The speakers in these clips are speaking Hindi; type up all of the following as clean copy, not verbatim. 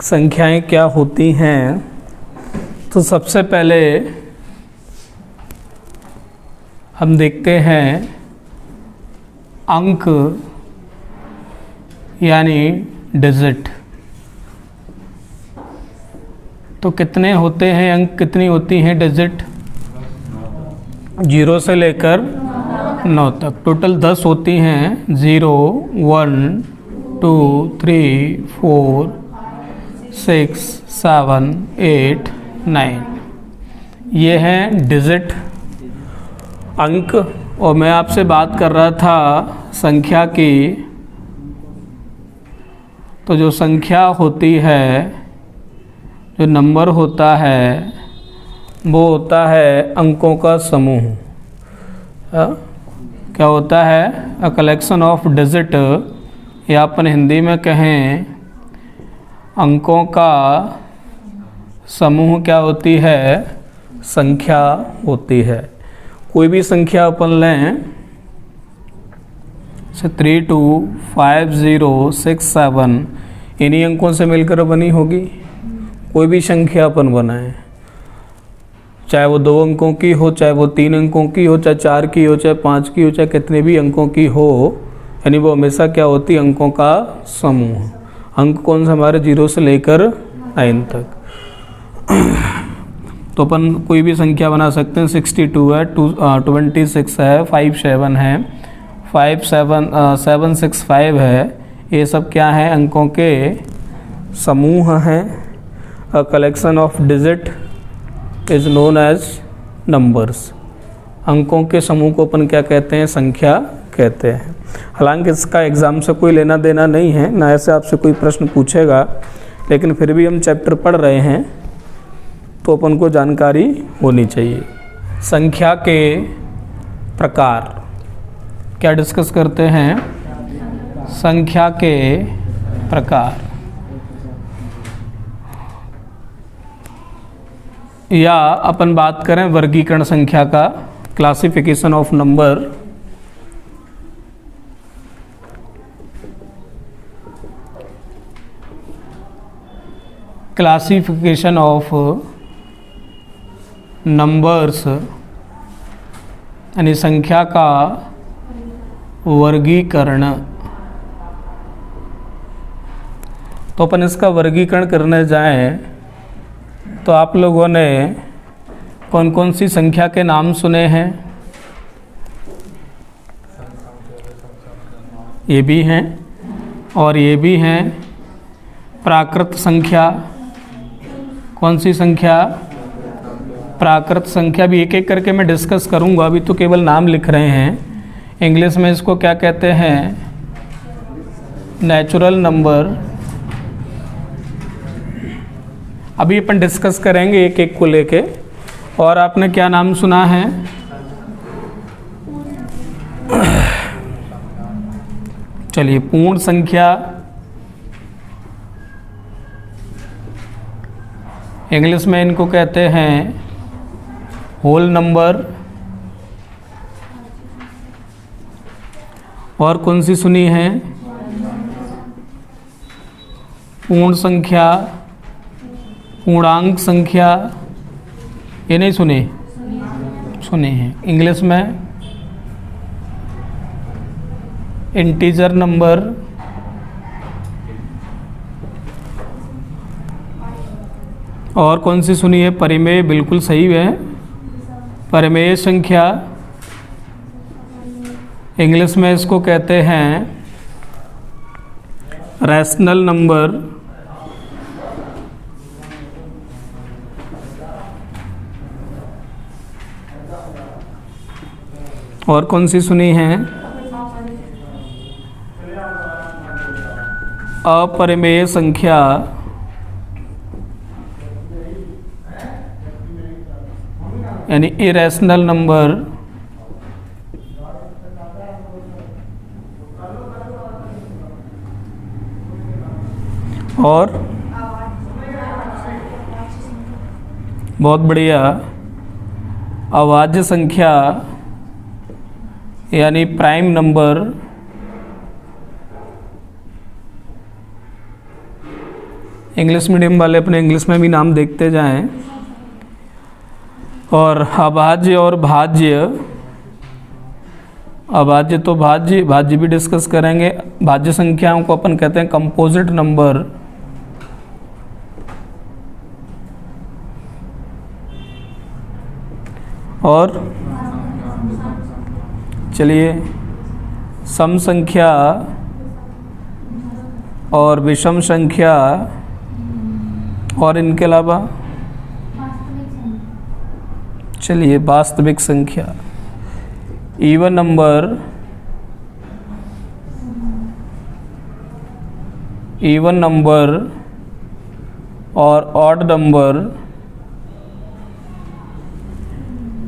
संख्याएं क्या होती हैं, तो सबसे पहले हम देखते हैं अंक यानी डिजिट। तो कितने होते हैं अंक, कितनी होती हैं डिजिट? 0 से लेकर 9 तक टोटल 10 होती हैं। 0 1 2 3 4 6 7 8 9 ये हैं डिजिट अंक। और मैं आपसे बात कर रहा था संख्या की। तो जो संख्या होती है, जो नंबर होता है, वो होता है अंकों का समूह। क्या होता है? अ कलेक्शन ऑफ डिजिट, या अपन हिंदी में कहें अंकों का समूह क्या होती है? संख्या होती है। कोई भी संख्या अपन लें, 3 2 5 0 6 7 इन्हीं अंकों से मिलकर बनी होगी। कोई भी संख्या अपन बनाएं, चाहे वो 2 अंकों की हो, चाहे वो 3 अंकों की हो, चाहे 4 की हो, चाहे 5 की हो, चाहे कितने भी अंकों की हो, यानी वो हमेशा क्या होती है? अंकों का समूह। अंक कौन सा? हमारे 0 से लेकर 9 तक। तो अपन कोई भी संख्या बना सकते हैं। 62 है, 26 है, 57 है, 765 है। ये सब क्या है? अंकों के समूह हैं। A collection of digit is known as numbers. अंकों के समूह को अपन क्या कहते हैं? संख्या कहते हैं। हालांकि इसका एग्ज़ाम से कोई लेना देना नहीं है, ना ऐसे आपसे कोई प्रश्न पूछेगा, लेकिन फिर भी हम चैप्टर पढ़ रहे हैं तो अपन को जानकारी होनी चाहिए। संख्या के प्रकार क्या डिस्कस करते हैं? संख्या के प्रकार, या अपन बात करें वर्गीकरण संख्या का, classification of number. Classification of numbers यानी संख्या का वर्गीकरण। तो अपन इसका वर्गीकरण करने जाएं तो आप लोगों ने कौन कौन सी संख्या के नाम सुने हैं? ये भी हैं और ये भी हैं। प्राकृत संख्या, कौन सी संख्या? प्राकृत संख्या भी एक एक करके मैं डिस्कस करूंगा, अभी तो केवल नाम लिख रहे हैं। इंग्लिश में इसको क्या कहते हैं? Natural number. अभी अपन डिस्कस करेंगे एक एक को लेके। और आपने क्या नाम सुना है? चलिए, पूर्ण संख्या, इंग्लिश में इनको कहते हैं होल नंबर। और कौन सी सुनी है? पूर्ण संख्या, पूर्णांक संख्या। ये नहीं सुनी? सुनी है। इंग्लिश में इंटीजर नंबर। और कौन सी सुनी है? परिमेय, बिल्कुल सही है, परिमेय संख्या। इंग्लिश में इसको कहते हैं रैशनल नंबर। और कौन सी सुनी है? अपरिमेय संख्या। यानी इरेशनल नंबर। और बहुत बढ़िया, अभाज्य संख्या यानी प्राइम नंबर। इंग्लिश मीडियम वाले अपने इंग्लिश में भी नाम देखते जाएं। और अभाज्य और भाज्य, अभाज्य तो भाज्य भी डिस्कस करेंगे। भाज्य संख्याओं को अपन कहते हैं कंपोजिट नंबर। और चलिए सम संख्या और विषम संख्या, और इनके अलावा चलिए वास्तविक संख्या, इवन नंबर, और ऑड नंबर,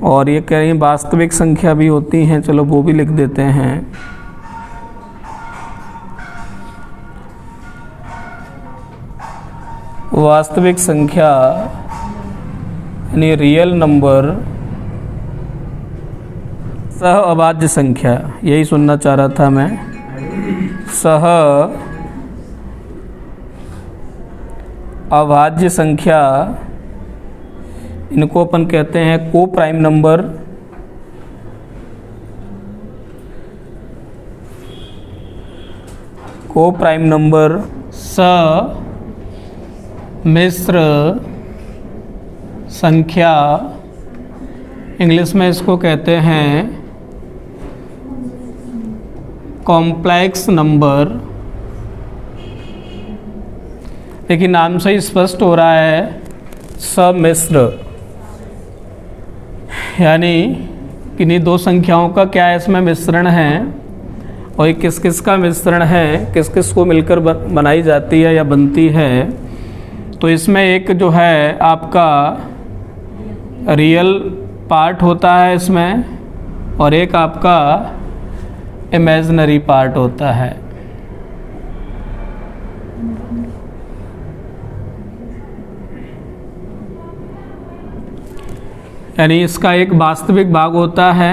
और ये कह रही वास्तविक संख्या भी होती हैं, चलो वो भी लिख देते हैं। वास्तविक संख्या यानी रियल नंबर, सह अभाज्य संख्या, यही सुनना चाह रहा था मैं। सह अभाज्य संख्या, इनको अपन कहते हैं को प्राइम नंबर। को प्राइम नंबर, सम्मिश्र संख्या, इंग्लिश में इसको कहते हैं कॉम्प्लेक्स नंबर। देखिए नाम से ही स्पष्ट हो रहा है सम्मिश्र, यानी किन्हीं दो संख्याओं का क्या इसमें मिश्रण है, और ये किस किस का मिश्रण है, किस किस को मिलकर बनाई जाती है या बनती है। तो इसमें एक जो है आपका रियल पार्ट होता है इसमें, और एक आपका इमेजिनरी पार्ट होता है। यानी इसका एक वास्तविक भाग होता है,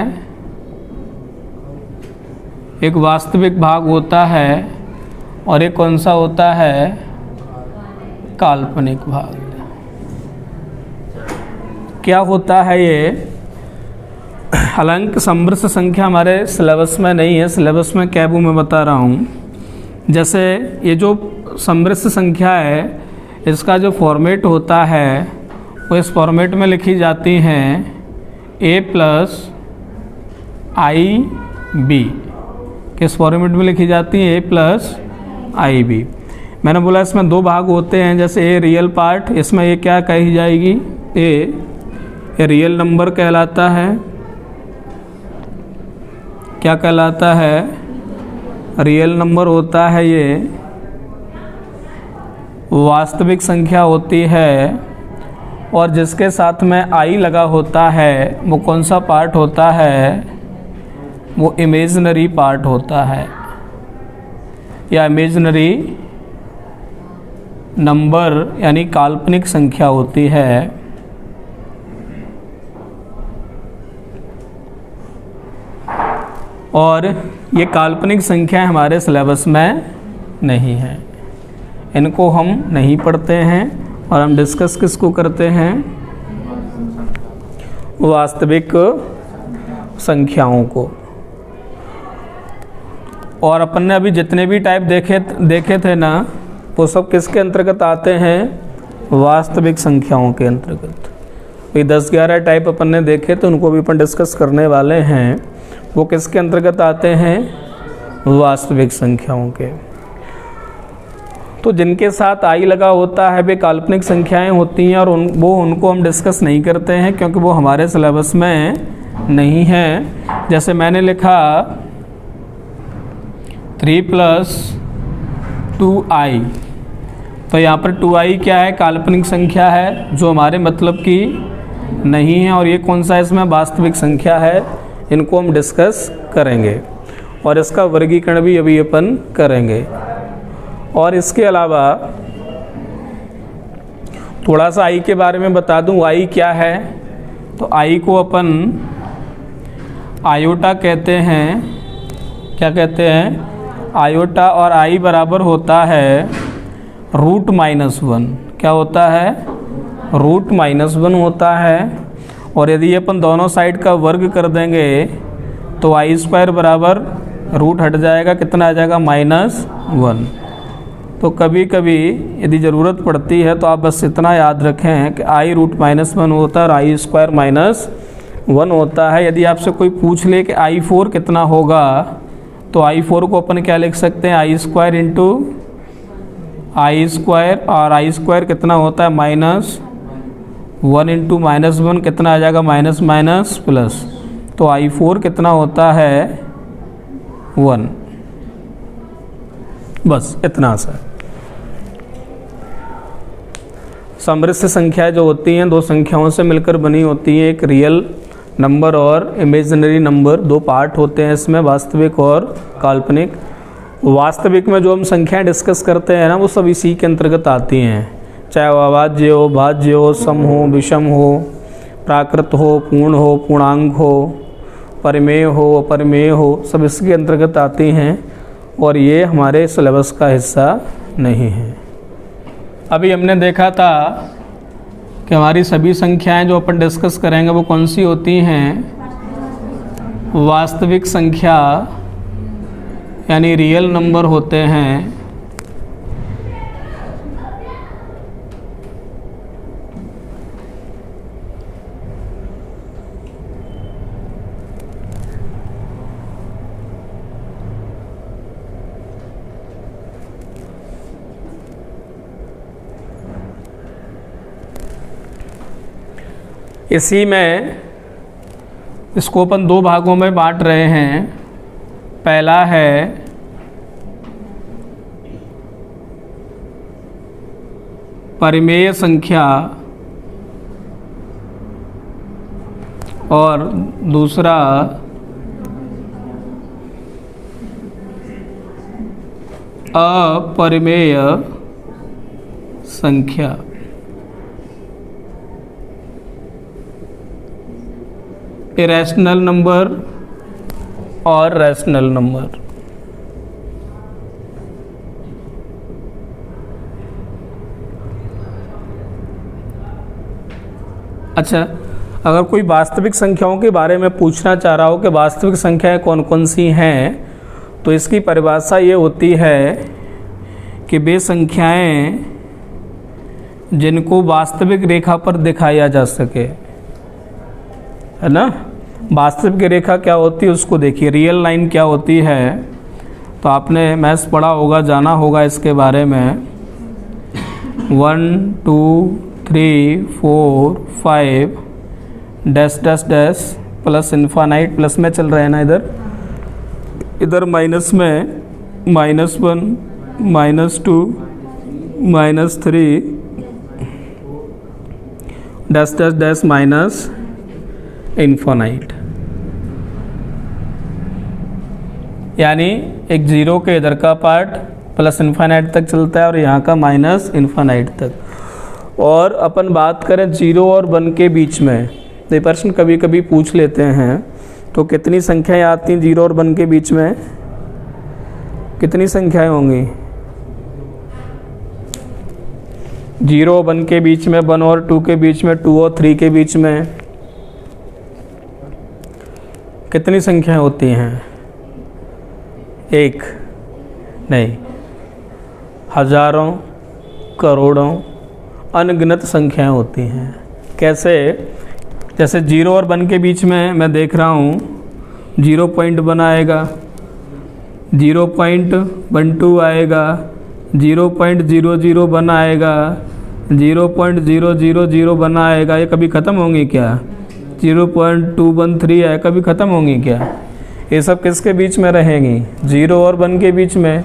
एक वास्तविक भाग होता है, और एक कौन सा होता है, काल्पनिक भाग। क्या होता है ये, हालांकि समृद्ध संख्या हमारे सिलेबस में नहीं है, सिलेबस में क्या वो मैं बता रहा हूँ। जैसे ये जो समृद्ध संख्या है, इसका जो फॉर्मेट होता है वो इस फॉर्मेट में लिखी जाती हैं a+ib। किस फॉर्मेट में लिखी जाती है, a+ib। मैंने बोला इसमें दो भाग होते हैं, जैसे ए रियल पार्ट, इसमें ये क्या कही जाएगी, ये रियल नंबर कहलाता है। क्या कहलाता है, रियल नंबर होता है ये। वास्तविक संख्या होती है, और जिसके साथ में आई लगा होता है वो कौन सा पार्ट होता है, वो इमेजिनरी पार्ट होता है, या इमेजिनरी नंबर यानी काल्पनिक संख्या होती है। और ये काल्पनिक संख्या हमारे सिलेबस में नहीं है, इनको हम नहीं पढ़ते हैं, और हम डिस्कस किसको करते हैं, वास्तविक संख्याओं को। और अपन ने अभी जितने भी टाइप देखे थे ना, वो सब किसके अंतर्गत आते हैं, वास्तविक संख्याओं के अंतर्गत। ये 10-11 टाइप अपन ने देखे तो उनको भी अपन डिस्कस करने वाले हैं। वो किसके अंतर्गत आते हैं, वास्तविक संख्याओं के। तो जिनके साथ आई लगा होता है वे काल्पनिक संख्याएं होती हैं, और उनको हम डिस्कस नहीं करते हैं क्योंकि वो हमारे सिलेबस में नहीं है। जैसे मैंने लिखा 3 + 2i, तो यहाँ पर 2i क्या है, काल्पनिक संख्या है जो हमारे मतलब की नहीं है, और ये कौन सा इसमें वास्तविक संख्या है, इनको हम डिस्कस करेंगे, और इसका वर्गीकरण भी अभी अपन करेंगे। और इसके अलावा थोड़ा सा आई के बारे में बता दूं, आई क्या है। तो आई को अपन आयोटा कहते हैं। क्या कहते हैं, आयोटा। और आई बराबर होता है रूट माइनस वन। क्या होता है? रूट माइनस वन होता है। और यदि अपन दोनों साइड का वर्ग कर देंगे तो आई स्क्वायर बराबर रूट हट जाएगा, कितना आ जाएगा? Minus one. तो कभी कभी यदि ज़रूरत पड़ती है तो आप बस इतना याद रखें कि आई रूट माइनस वन होता है और आई स्क्वायर माइनस वन होता है। यदि आपसे कोई पूछ ले कि आई फोर कितना होगा तो आई फोर को अपन क्या लिख सकते हैं? आई स्क्वायर इंटू आई स्क्वायर, और आई स्क्वायर कितना होता है? Minus one into minus one, कितना आ जाएगा? Minus minus plus. तो आई फोर कितना होता है? वन। बस इतना सा। समृद्ध संख्या जो होती हैं दो संख्याओं से मिलकर बनी होती हैं, एक रियल नंबर और इमेजिनरी नंबर, दो पार्ट होते हैं इसमें, वास्तविक और काल्पनिक। वास्तविक में जो हम संख्याएं डिस्कस करते हैं ना वो सब इसी के अंतर्गत आती हैं, चाहे वो अभाज्य हो, भाज्य हो, सम हो, विषम हो, प्राकृत हो, पूर्ण हो, पूर्णांक हो, परिमेय हो, अपरिमेय हो, सब इसके अंतर्गत आती हैं और ये हमारे सिलेबस का हिस्सा नहीं है। अभी हमने देखा था कि हमारी सभी संख्याएं जो अपन डिस्कस करेंगे वो कौन सी होती हैं? वास्तविक संख्या यानी रियल नंबर होते हैं। इसी में इसको अपन दो भागों में बांट रहे हैं। पहला है परिमेय संख्या और दूसरा अपरिमेय संख्या। इरेशनल नंबर और रैशनल नंबर। अच्छा, अगर कोई वास्तविक संख्याओं के बारे में पूछना चाह रहा हो कि वास्तविक संख्याएं कौन कौन सी हैं, तो इसकी परिभाषा ये होती है कि वे संख्याएं जिनको वास्तविक रेखा पर दिखाया जा सके, है ना। वास्तविक रेखा क्या होती है उसको देखिए। रियल लाइन क्या होती है तो आपने मैथ्स पढ़ा होगा, जाना होगा इसके बारे में। 1 2 3 4 5 dash dash dash plus infinite, plus में चल रहे हैं ना, इधर माइनस में -1 -2 -3 dash dash dash minus infinite. यानी एक जीरो के इधर का पार्ट प्लस इन्फानाइट तक चलता है और यहाँ का माइनस इन्फानाइट तक। और अपन बात करें जीरो और 1 के बीच में, ये प्रश्न कभी कभी पूछ लेते हैं, तो कितनी संख्याएं आती हैं जीरो और 1 के बीच में? कितनी संख्याएं होंगी? 0 1 के बीच में, 1 और 2 के बीच में, 2 और 3 के बीच में कितनी संख्याएं होती हैं? एक नहीं, हजारों, करोड़ों, अनगिनत संख्याएं होती हैं। कैसे? जैसे 0 और 1 के बीच में मैं देख रहा हूँ 0.1 आएगा, 0.12 आएगा, 0.001 आएगा, 0.000 आएगा। ये कभी ख़त्म होंगी क्या? 0.213 है, कभी ख़त्म होंगी क्या? ये सब किसके बीच में रहेंगी? 0 और 1 के बीच में।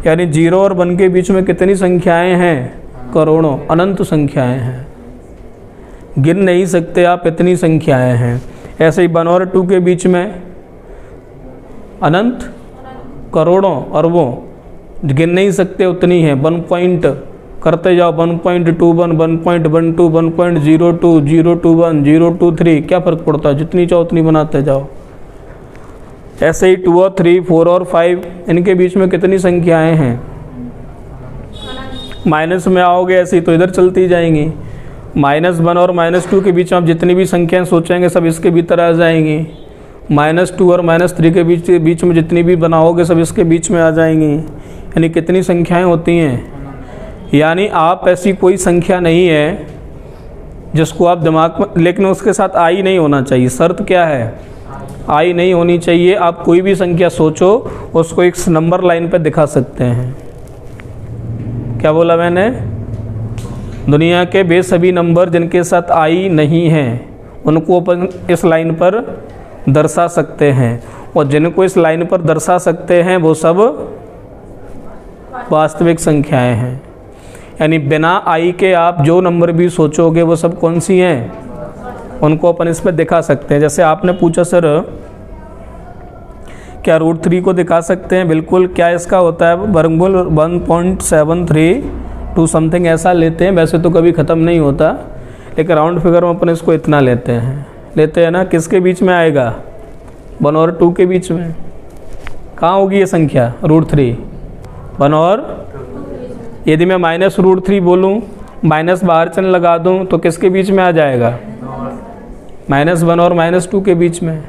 यानी 0 और 1 के बीच में कितनी संख्याएं हैं? करोड़ों, अनंत संख्याएं हैं, गिन नहीं सकते आप, इतनी संख्याएं हैं। ऐसे ही 1 और 2 के बीच में अनंत, करोड़ों, अरबों, गिन नहीं सकते, उतनी है। 1 पॉइंट करते जाओ, 1.21 1.12 1.02 021 023, क्या फ़र्क पड़ता है? जितनी चाहो उतनी बनाते जाओ। ऐसे ही 2 और 3 4 और 5, इनके बीच में कितनी संख्याएं हैं? माइनस में आओगे ऐसी तो इधर चलती जाएंगी। -1 और -2 के बीच में आप जितनी भी संख्याएं सोचेंगे सब इसके भीतर आ जाएंगी। -2 और -3 के बीच में जितनी भी बनाओगे सब इसके बीच में आ जाएंगी। यानी कितनी संख्याएं होती हैं? यानी आप ऐसी कोई संख्या नहीं है जिसको आप दिमाग में, लेकिन उसके साथ आई नहीं होना चाहिए। शर्त क्या है? आई नहीं होनी चाहिए। आप कोई भी संख्या सोचो उसको एक नंबर लाइन पर दिखा सकते हैं। क्या बोला मैंने? दुनिया के वे सभी नंबर जिनके साथ आई नहीं हैं उनको अपन इस लाइन पर दर्शा सकते हैं, और जिनको इस लाइन पर दर्शा सकते हैं वो सब वास्तविक संख्याएं हैं। यानी बिना आई के आप जो नंबर भी सोचोगे वो सब कौन सी हैं? उनको अपन इस पर दिखा सकते हैं। जैसे आपने पूछा सर क्या √3 को दिखा सकते हैं? बिल्कुल। क्या इसका होता है? वर्गमूल 1.73 समथिंग ऐसा लेते हैं। वैसे तो कभी ख़त्म नहीं होता, लेकिन राउंड फिगर में अपन इसको इतना लेते हैं ना। किसके बीच में आएगा? 1 और 2 के बीच में। कहाँ होगी ये संख्या? √3 1 और, यदि मैं -√3 बोलूँ, माइनस बाहर चिन्ह लगा दूँ तो किसके बीच में आ जाएगा? -1 और -2 के बीच में।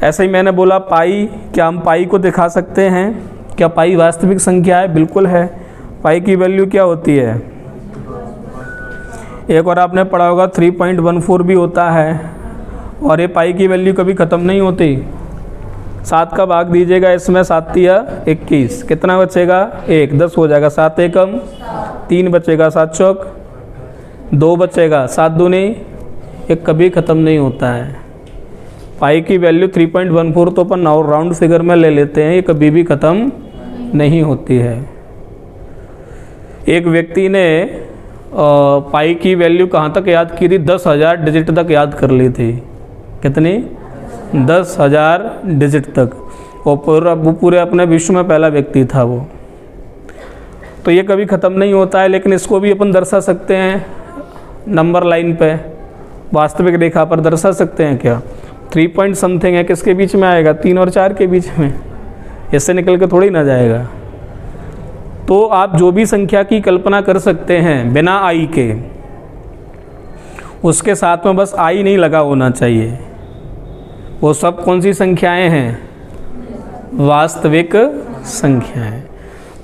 ऐसे ही मैंने बोला पाई, क्या हम पाई को दिखा सकते हैं? क्या पाई वास्तविक संख्या है? बिल्कुल है। पाई की वैल्यू क्या होती है? एक और आपने पढ़ा होगा 3.14 भी होता है, और ये पाई की वैल्यू कभी ख़त्म नहीं होती। 7 का भाग दीजिएगा इसमें, 7 या 21, कितना बचेगा? 1, 10 हो जाएगा। 7 एकम 3 बचेगा, 7 चौक 2 बचेगा, 7 दूनी, ये कभी ख़त्म नहीं होता है। पाई की वैल्यू 3.14 तो अपन राउंड फिगर में ले लेते हैं, ये कभी भी ख़त्म नहीं होती है। एक व्यक्ति ने पाई की वैल्यू कहाँ तक याद की थी? 10,000 डिजिट तक याद कर ली थी। कितनी? 10,000 डिजिट तक। वो पूरे अपने विश्व में पहला व्यक्ति था वो। तो ये कभी ख़त्म नहीं होता है, लेकिन इसको भी अपन दर्शा सकते हैं नंबर लाइन पे, वास्तविक रेखा पर दर्शा सकते हैं। क्या 3 पॉइंट समथिंग है, किसके बीच में आएगा? 3 और 4 के बीच में। इससे निकल के थोड़ी ना जाएगा। तो आप जो भी संख्या की कल्पना कर सकते हैं बिना आई के, उसके साथ में बस आई नहीं लगा होना चाहिए। वो सब कौन सी संख्याएं हैं? वास्तविक संख्याएं।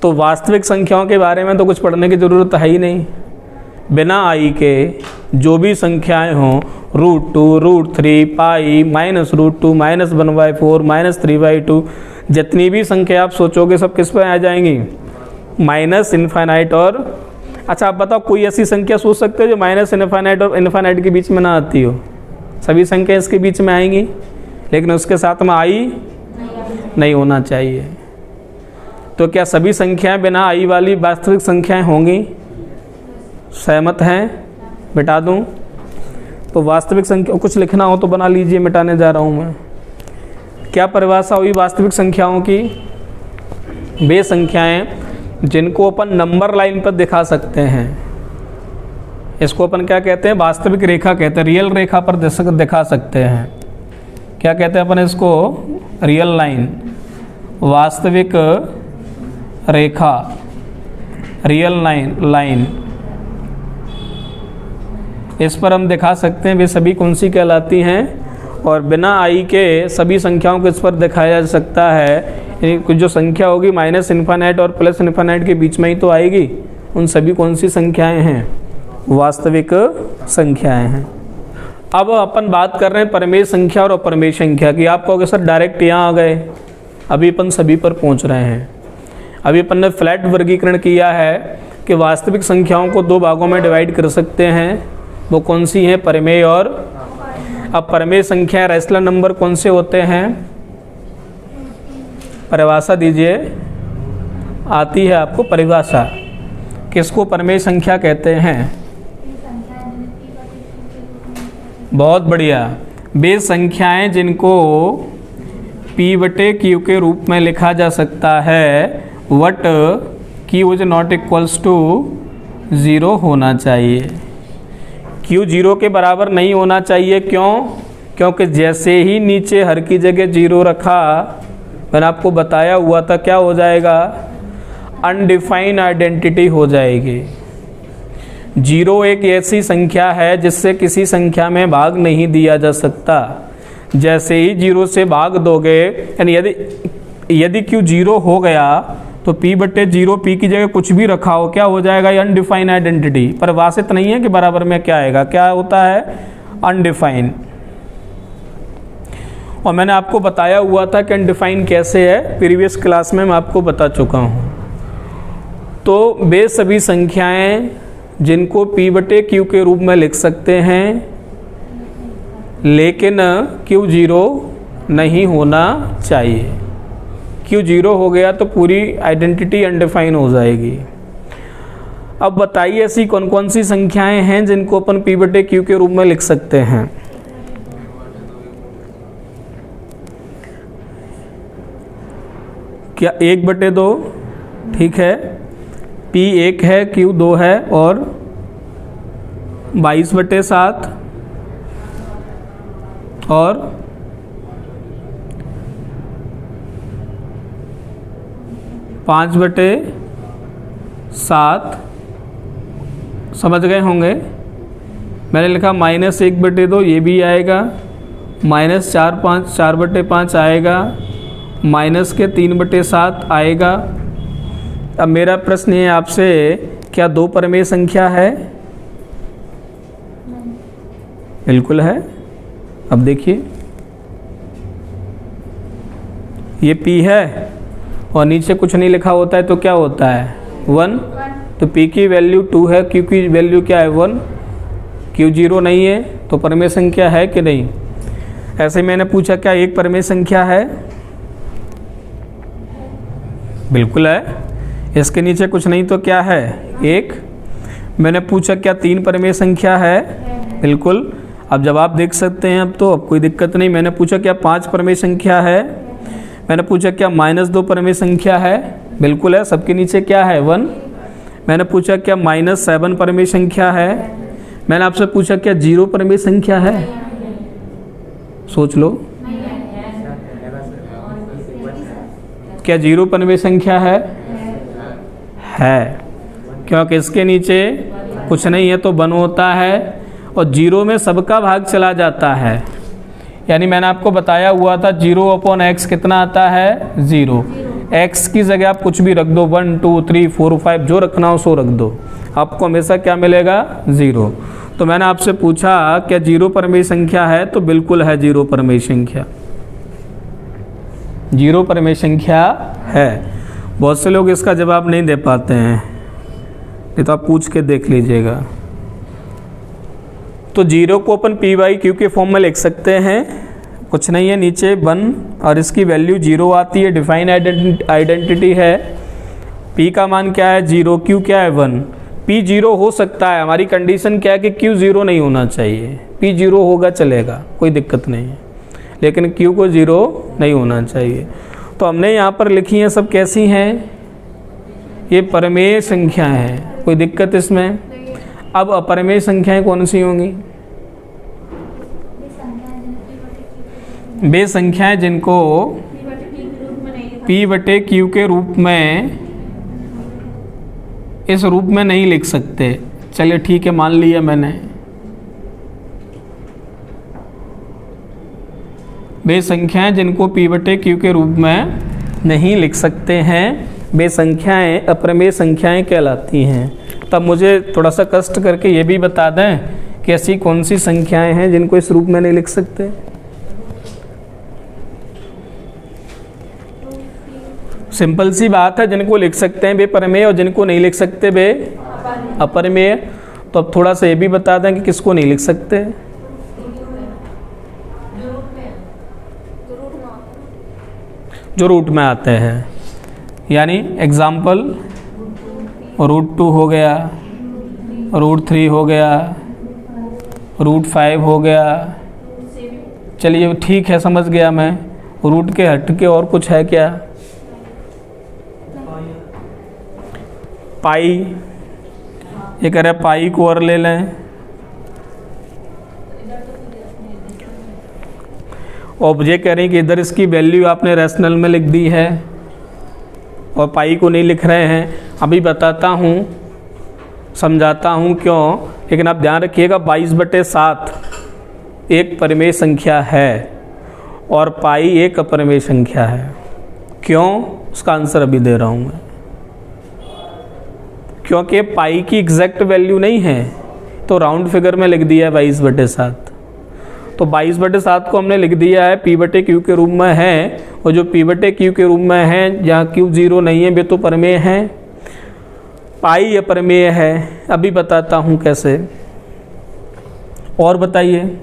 तो वास्तविक संख्याओं के बारे में तो कुछ पढ़ने की ज़रूरत है ही नहीं। बिना आई के जो भी संख्याएं हों, √2, √3, पाई, -√2, -1/4, -3/2, जितनी भी संख्या आप सोचोगे सब किस पर आ जाएंगी? -इनफाइनाइट और, अच्छा आप बताओ कोई ऐसी संख्या सोच सकते हो जो -इनफाइनाइट और इनफाइनाइट के बीच में ना आती हो? सभी संख्या इसके बीच में आएंगी, लेकिन उसके साथ में आई नहीं होना चाहिए। तो क्या सभी संख्याएं बिना आई वाली वास्तविक संख्याएं होंगी? सहमत हैं? मिटा दूं? तो वास्तविक संख्या कुछ लिखना हो तो बना लीजिए, मिटाने जा रहा हूं मैं। क्या परिभाषा हुई वास्तविक संख्याओं की? वे संख्याएं जिनको अपन नंबर लाइन पर दिखा सकते हैं, इसको अपन क्या कहते हैं? वास्तविक रेखा कहते हैं, रियल रेखा पर दिखा सकते हैं। क्या कहते हैं अपन इसको? रियल लाइन, वास्तविक रेखा, रियल लाइन। इस पर हम दिखा सकते हैं वे सभी कौन सी कहलाती हैं, और बिना आई के सभी संख्याओं को इस पर दिखाया जा सकता है। कुछ जो संख्या होगी -इनफाइनाइट और +इनफाइनाइट के बीच में ही तो आएगी। उन सभी कौन सी संख्याएं हैं? वास्तविक संख्याएं हैं। अब अपन बात कर रहे हैं परमेय संख्या और अपरमेय संख्या की। आप कहोगे सर डायरेक्ट यहाँ आ गए, अभी अपन सभी पर पहुँच रहे हैं। अभी अपन ने फ्लैट वर्गीकरण किया है कि वास्तविक संख्याओं को 2 भागों में डिवाइड कर सकते हैं। वो कौन सी हैं? परमेय और। अब परमेय संख्या रैशनल नंबर कौन से होते हैं? परिभाषा दीजिए, आती है आपको परिभाषा। किसको परमेय संख्या कहते हैं? बहुत बढ़िया। वे संख्याएं जिनको P/Q के रूप में लिखा जा सकता है, what Q is not equals to 0 होना चाहिए। Q 0 के बराबर नहीं होना चाहिए। क्यों? क्योंकि जैसे ही नीचे हर की जगह 0 रखा, मैंने आपको बताया हुआ था क्या हो जाएगा? अनडिफाइंड आइडेंटिटी हो जाएगी। 0 एक ऐसी संख्या है जिससे किसी संख्या में भाग नहीं दिया जा सकता। जैसे ही 0 से भाग दोगे, यानी यदि Q 0 हो गया तो P/0 P की जगह कुछ भी रखा हो, क्या हो जाएगा? ये अनडिफाइंड आइडेंटिटी। परिभाषित नहीं है कि बराबर में क्या आएगा, क्या होता है? अनडिफाइंड। और मैंने आपको बताया हुआ था कि अनडिफाइंड कैसे है, प्रीवियस क्लास में मैं आपको बता चुका हूँ। तो वे सभी संख्याएं जिनको P/Q के रूप में लिख सकते हैं, लेकिन Q 0 नहीं होना चाहिए। Q 0 हो गया तो पूरी आइडेंटिटी अनडिफाइन हो जाएगी। अब बताइए ऐसी कौन कौन सी संख्याएं हैं जिनको अपन P/Q के रूप में लिख सकते हैं? क्या 1/2? ठीक है, P 1 है, Q 2 है, और 22/7 और 5/7 समझ गए होंगे। मैंने लिखा -1/2, ये भी आएगा, -4/5 आएगा, -3/7 आएगा। अब मेरा प्रश्न है आपसे, क्या 2 परमेय संख्या है? बिल्कुल है। अब देखिए, ये P है और नीचे कुछ नहीं लिखा होता है तो क्या होता है? 1। तो P की वैल्यू 2 है, Q की वैल्यू क्या है? 1। Q 0 नहीं है तो परमेय संख्या है कि नहीं? ऐसे मैंने पूछा क्या 1 परमेय संख्या है? बिल्कुल है। इसके नीचे कुछ नहीं तो क्या है? 1। मैंने पूछा क्या 3 परमेय संख्या है? बिल्कुल। अब जवाब देख सकते हैं, अब तो अब कोई दिक्कत नहीं। मैंने पूछा क्या 5 परमेय संख्या है? मैंने पूछा क्या -2 परमेय संख्या है? बिल्कुल है। सबके नीचे क्या है? 1। मैंने पूछा क्या -7 परमेय संख्या है? मैंने आपसे पूछा क्या 0 परमेय संख्या है? सोच लो, क्या 0 परमेय संख्या है? है, क्योंकि इसके नीचे कुछ नहीं है तो 1 होता है और 0 में सबका भाग चला जाता है। यानी मैंने आपको बताया हुआ था 0/x कितना आता है? 0। x की जगह आप कुछ भी रख दो, 1 2 3 4 5 जो रखना हो सो रख दो, आपको हमेशा क्या मिलेगा? 0। तो मैंने आपसे पूछा क्या 0 परमेय संख्या है? तो बिल्कुल है, 0 परमेय संख्या, 0 परमेय संख्या है। बहुत से लोग इसका जवाब नहीं दे पाते हैं, नहीं तो आप पूछ के देख लीजिएगा। तो 0 को अपन P/Q के फॉर्म में लिख सकते हैं, कुछ नहीं है, नीचे 1 और इसकी वैल्यू 0 आती है, डिफाइन आइडेंटिटी है। P का मान क्या है? 0। Q क्या है? 1। P 0 हो सकता है, हमारी कंडीशन क्या है कि Q 0 नहीं होना चाहिए। P 0 होगा चलेगा, कोई दिक्कत नहीं है, लेकिन Q को 0 नहीं होना चाहिए। तो हमने यहाँ पर लिखी हैं, सब कैसी हैं? ये परमेय संख्या है, कोई दिक्कत इसमें? अब अपरमेय संख्याएं कौन सी होंगी? वे संख्याएं जिनको P/Q के रूप में इस रूप में नहीं लिख सकते। चलिए ठीक है, मान लिया मैंने। वे संख्याएं जिनको P/Q के रूप में नहीं लिख सकते हैं, वे संख्याएं अपरमेय संख्याएं कहलाती हैं। तब मुझे थोड़ा सा कष्ट करके ये भी बता दें कि ऐसी कौन सी संख्याएं हैं जिनको इस रूप में नहीं लिख सकते। सिंपल सी बात है, जिनको लिख सकते हैं वे परमेय और जिनको नहीं लिख सकते वे अपरमेय। तो अब थोड़ा सा ये भी बता दें कि किसको नहीं लिख सकते। जो रूट में आते हैं, यानी एग्जाम्पल √2 हो गया, √3 हो गया, √5 हो गया। चलिए ठीक है, समझ गया मैं। रूट के हट के और कुछ है क्या? पाई, ये कह रहे पाई को और ले लें, और ये कह रहे हैं कि इधर इसकी वैल्यू आपने रैशनल में लिख दी है, और पाई को नहीं लिख रहे हैं। अभी बताता हूँ, समझाता हूँ क्यों, लेकिन आप ध्यान रखिएगा 22/7 एक परिमेय संख्या है और पाई एक अपरिमेय संख्या है। क्यों, उसका आंसर अभी दे रहा हूँ मैं। क्योंकि पाई की एग्जैक्ट वैल्यू नहीं है तो राउंड फिगर में लिख दिया है 22/7। तो 22/7 को हमने लिख दिया है P/Q के रूप में है, और जो P/Q के रूप में है जहाँ Q 0 नहीं है वे तो परिमेय हैं, पाई अपरिमेय है। अभी बताता हूँ कैसे, और बताइए।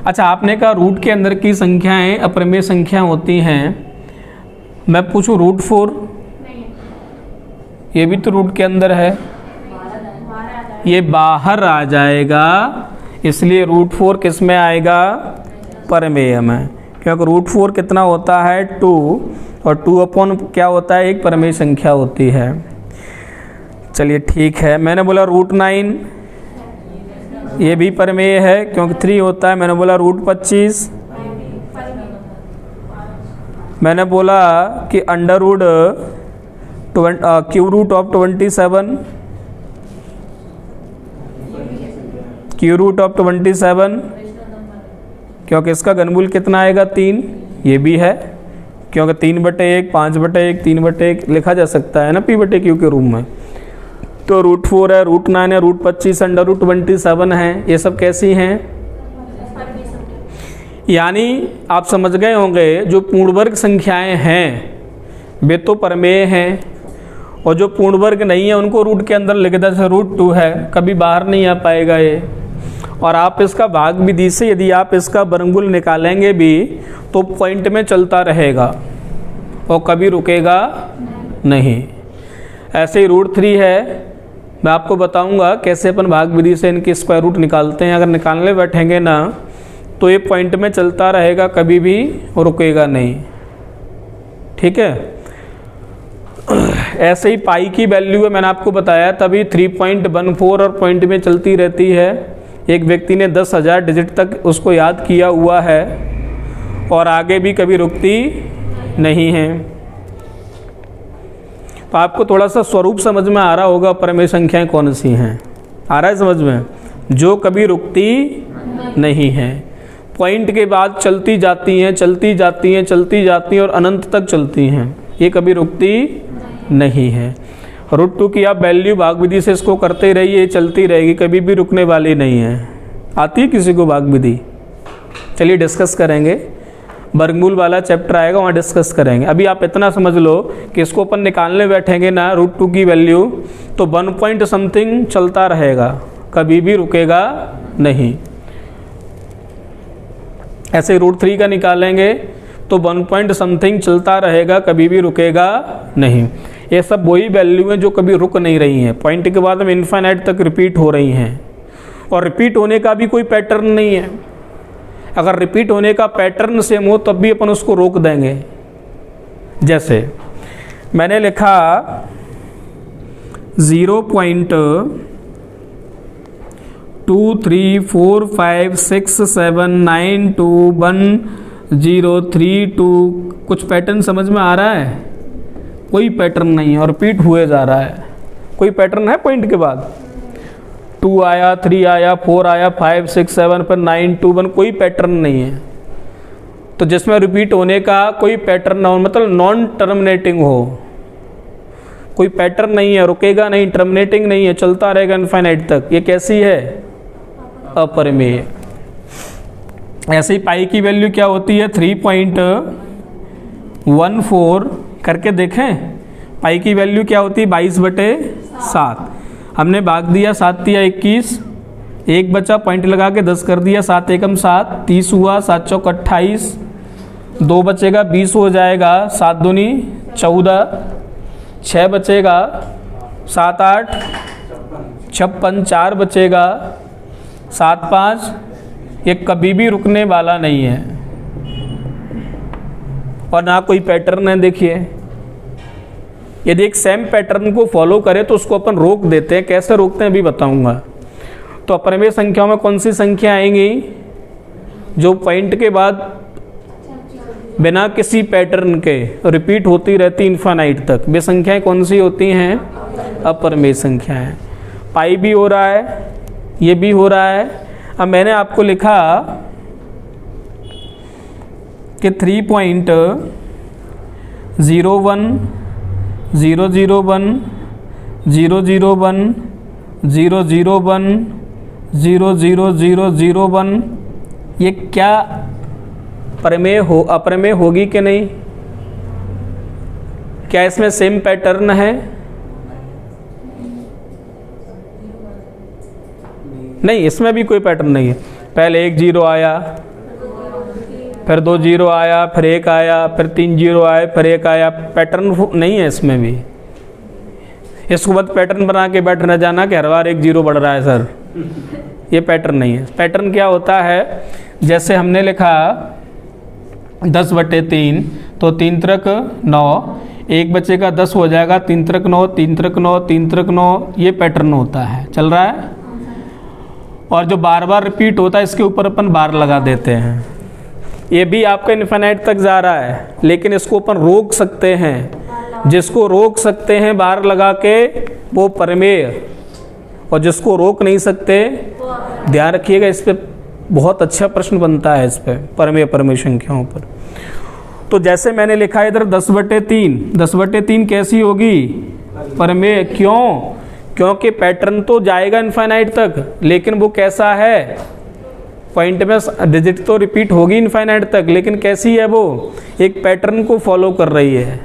अच्छा, आपने कहा रूट के अंदर की संख्याएं अपरिमेय संख्या होती हैं। मैं पूछूं √4, ये भी तो रूट के अंदर है, ये बाहर आ जाएगा, इसलिए √4 किस में आएगा, परिमेय में। क्योंकि √4 कितना होता है 2, और 2 क्या होता है, एक परिमेय संख्या होती है। चलिए ठीक है। मैंने बोला √9, ये भी परिमेय है क्योंकि 3 होता है। मैंने बोला √25, मैंने बोला कि √27, √27 क्योंकि इसका घनमूल कितना आएगा 3, ये भी है क्योंकि 3/1, 5/1, 3/1 लिखा जा सकता है ना P/Q के रूप में। तो √4 है, √9 है, √25, √27 है, ये सब कैसी हैं, यानी आप समझ गए होंगे जो पूर्ण वर्ग संख्याएं हैं वे तो परिमेय हैं, और जो पूर्ण वर्ग नहीं है उनको रूट के अंदर लिख दे, जैसे √2 है, कभी बाहर नहीं आ पाएगा ये। और आप इसका भाग विधि से यदि आप इसका वर्गमूल निकालेंगे भी तो पॉइंट में चलता रहेगा और कभी रुकेगा नहीं। ऐसे ही √3 है, मैं आपको बताऊंगा कैसे अपन भाग विधि से इनके स्क्वायर रूट निकालते हैं। अगर निकालने बैठेंगे ना तो ये पॉइंट में चलता रहेगा, कभी भी रुकेगा नहीं, ठीक है। ऐसे ही पाई की वैल्यू है, मैंने आपको बताया तभी 3.14 और पॉइंट में चलती रहती है। एक व्यक्ति ने 10,000 डिजिट तक उसको याद किया हुआ है और आगे भी कभी रुकती नहीं है। तो आपको थोड़ा सा स्वरूप समझ में आ रहा होगा परिमेय संख्याएं कौन सी हैं, आ रहा है समझ में, जो कभी रुकती नहीं है, पॉइंट के बाद चलती जाती हैं, चलती जाती हैं, चलती जाती हैं और अनंत तक चलती हैं, ये कभी रुकती नहीं है। √2 की आप वैल्यू भाग विधि से इसको करते रहिए, चलती रहेगी, कभी भी रुकने वाली नहीं है। आती है किसी को भाग विधि? चलिए डिस्कस करेंगे, वर्गमूल वाला चैप्टर आएगा वहाँ डिस्कस करेंगे। अभी आप इतना समझ लो कि इसको अपन निकालने बैठेंगे ना √2 की वैल्यू तो 1 पॉइंट समथिंग चलता रहेगा, कभी भी रुकेगा नहीं। ऐसे √3 का निकालेंगे तो 1 पॉइंट समथिंग चलता रहेगा, कभी भी रुकेगा नहीं। ये सब वही वैल्यू हैं जो कभी रुक नहीं रही हैं, पॉइंट के बाद में इन्फाइनाइट तक रिपीट हो रही हैं, और रिपीट होने का भी कोई पैटर्न नहीं है। अगर रिपीट होने का पैटर्न सेम हो तब भी अपन उसको रोक देंगे। जैसे मैंने लिखा 0.234567921032, कुछ पैटर्न समझ में आ रहा है? कोई पैटर्न नहीं है और रिपीट हुए जा रहा है। कोई पैटर्न है पॉइंट के बाद? 2 आया, 3 आया, 4 आया, 5, 6, 7 पर 9, 2, 1, कोई पैटर्न नहीं है। तो जिसमें रिपीट होने का कोई पैटर्न ना हो, मतलब नॉन टर्मिनेटिंग हो, कोई पैटर्न नहीं है, रुकेगा नहीं, टर्मिनेटिंग नहीं है, चलता रहेगा इनफाइनाइट तक, ये कैसी है? अपरिमेय। ऐसे ही पाई की वैल्यू क्या होती है? 3.14 करके देखें, पाई की वैल्यू क्या होती है? 22/7। हमने भाग दिया, 7 × 21, 1 बचा, पॉइंट लगा के 10 कर दिया, 7 × 7 30 हुआ, 7 × 28, 2 बचेगा 20 हो जाएगा, 7 दूनी 14, 6 बचेगा, 7 8 56, 4 बचेगा, 7 5, ये कभी भी रुकने वाला नहीं है और ना कोई पैटर्न है। देखिए यदि एक सेम पैटर्न को फॉलो करें तो उसको अपन रोक देते हैं। कैसे रोकते हैं अभी बताऊंगा। तो अपरिमेय संख्याओं में कौन सी संख्या आएंगी? जो पॉइंट के बाद बिना किसी पैटर्न के रिपीट होती रहती इन्फानाइट तक, वे संख्याएं कौन सी होती हैं? अपरिमेय संख्याएं। पाई भी हो रहा है, ये भी हो रहा है। अब मैंने आपको लिखा कि 3.001 001 001 001 00001, ये क्या अपरिमेय होगी कि नहीं? क्या इसमें सेम पैटर्न है? नहीं, इसमें भी कोई पैटर्न नहीं है। पहले 1 0 आया, फिर 2 0 आया, फिर 1 आया, फिर 3 0 आए, फिर 1 आया। पैटर्न नहीं है इसमें भी। इसको बाद पैटर्न बना के बैठ न जाना कि हर बार 1 0 बढ़ रहा है सर, ये पैटर्न नहीं है। पैटर्न क्या होता है? जैसे हमने लिखा 10/3, तो 3 त्रिक 9, एक बचेगा 10 हो जाएगा, 3 त्रिक 9, 3 त्रिक 9, 3 त्रिक 9, ये पैटर्न होता है। चल रहा है? और जो बार बार रिपीट होता है इसके ऊपर अपन बार लगा देते हैं। ये भी आपका इन्फिनाइट तक जा रहा है, लेकिन इसको अपन रोक सकते हैं। जिसको रोक सकते हैं बार लगा के, वो परिमेय, और जिसको रोक नहीं सकते, ध्यान रखिएगा, इस पे बहुत अच्छा प्रश्न बनता है, इस पे परिमेय अपरिमेय संख्याओं पर। तो जैसे मैंने लिखा इधर 10/3, 10/3 कैसी होगी? परिमेय। क्यों? क्योंकि पैटर्न तो जाएगा इनफाइनाइट तक, लेकिन वो कैसा है? पॉइंट में डिजिट तो रिपीट होगी इनफाइनाइट तक, लेकिन कैसी है वो? एक पैटर्न को फॉलो कर रही है,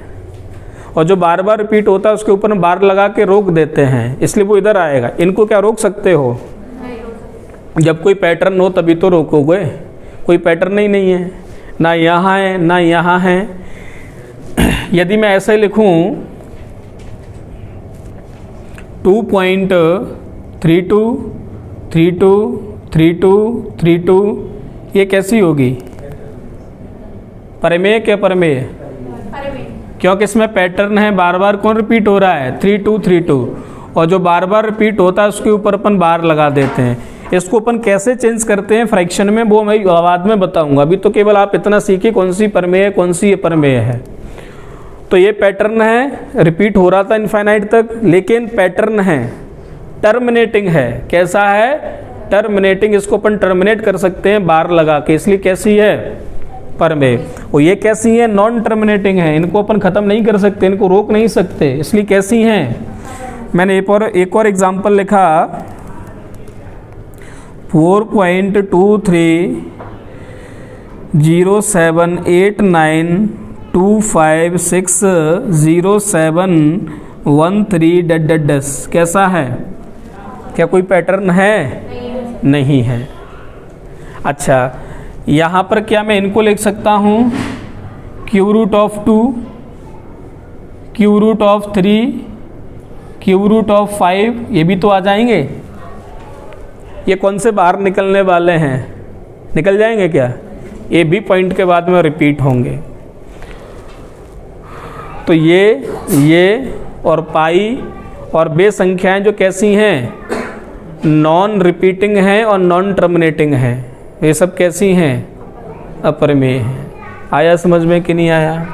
और जो बार बार रिपीट होता है उसके ऊपर बार लगा के रोक देते हैं, इसलिए वो इधर आएगा। इनको क्या रोक सकते हो? जब कोई पैटर्न हो तभी तो रोकोगे। कोई पैटर्न ही नहीं है, ना यहाँ है ना यहाँ है। यदि मैं ऐसे लिखूं 2.32 32 32 32, ये कैसी होगी? परिमेय क्या अपरिमेय? क्योंकि इसमें पैटर्न है, बार बार कौन रिपीट हो रहा है? 32 32, और जो बार बार रिपीट होता है उसके ऊपर अपन बार लगा देते हैं। इसको अपन कैसे चेंज करते हैं फ्रैक्शन में, वो मैं बाद में बताऊंगा। अभी तो केवल आप इतना सीखिए कौन सी परिमेय है, कौन सी अपरिमेय है। तो ये पैटर्न है, रिपीट हो रहा था इनफाइनाइट तक, लेकिन पैटर्न है, टर्मिनेटिंग है। कैसा है? टर्मिनेटिंग। इसको अपन टर्मिनेट कर सकते हैं बार लगा के, इसलिए कैसी है? परिमेय। और ये कैसी है? नॉन टर्मिनेटिंग है। इनको अपन खत्म नहीं कर सकते, इनको रोक नहीं सकते, इसलिए कैसी हैं? मैंने एक और एग्जाम्पल लिखा 4.23078925607113 कैसा है? क्या कोई पैटर्न है? नहीं है। अच्छा, यहाँ पर क्या मैं इनको लिख सकता हूँ? q√2, q√3, q√5, ये भी तो आ जाएंगे। ये कौन से बाहर निकलने वाले हैं? निकल जाएंगे क्या? ये भी पॉइंट के बाद में रिपीट होंगे। तो ये और पाई और बे संख्याएं जो कैसी हैं? नॉन रिपीटिंग हैं और नॉन टर्मिनेटिंग हैं। ये सब कैसी हैं? अपरिमेय हैं। आया समझ में कि नहीं आया?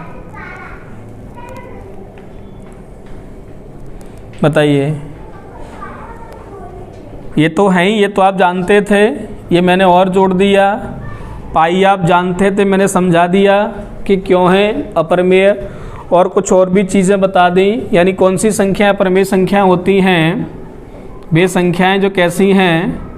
बताइए। ये तो है ही, ये तो आप जानते थे, ये मैंने और जोड़ दिया। पाई आप जानते थे, मैंने समझा दिया कि क्यों है अपरिमेय, और कुछ और भी चीज़ें बता दी। यानी कौन सी संख्या अपरिमेय संख्या होती हैं? वे संख्याएं जो कैसी हैं?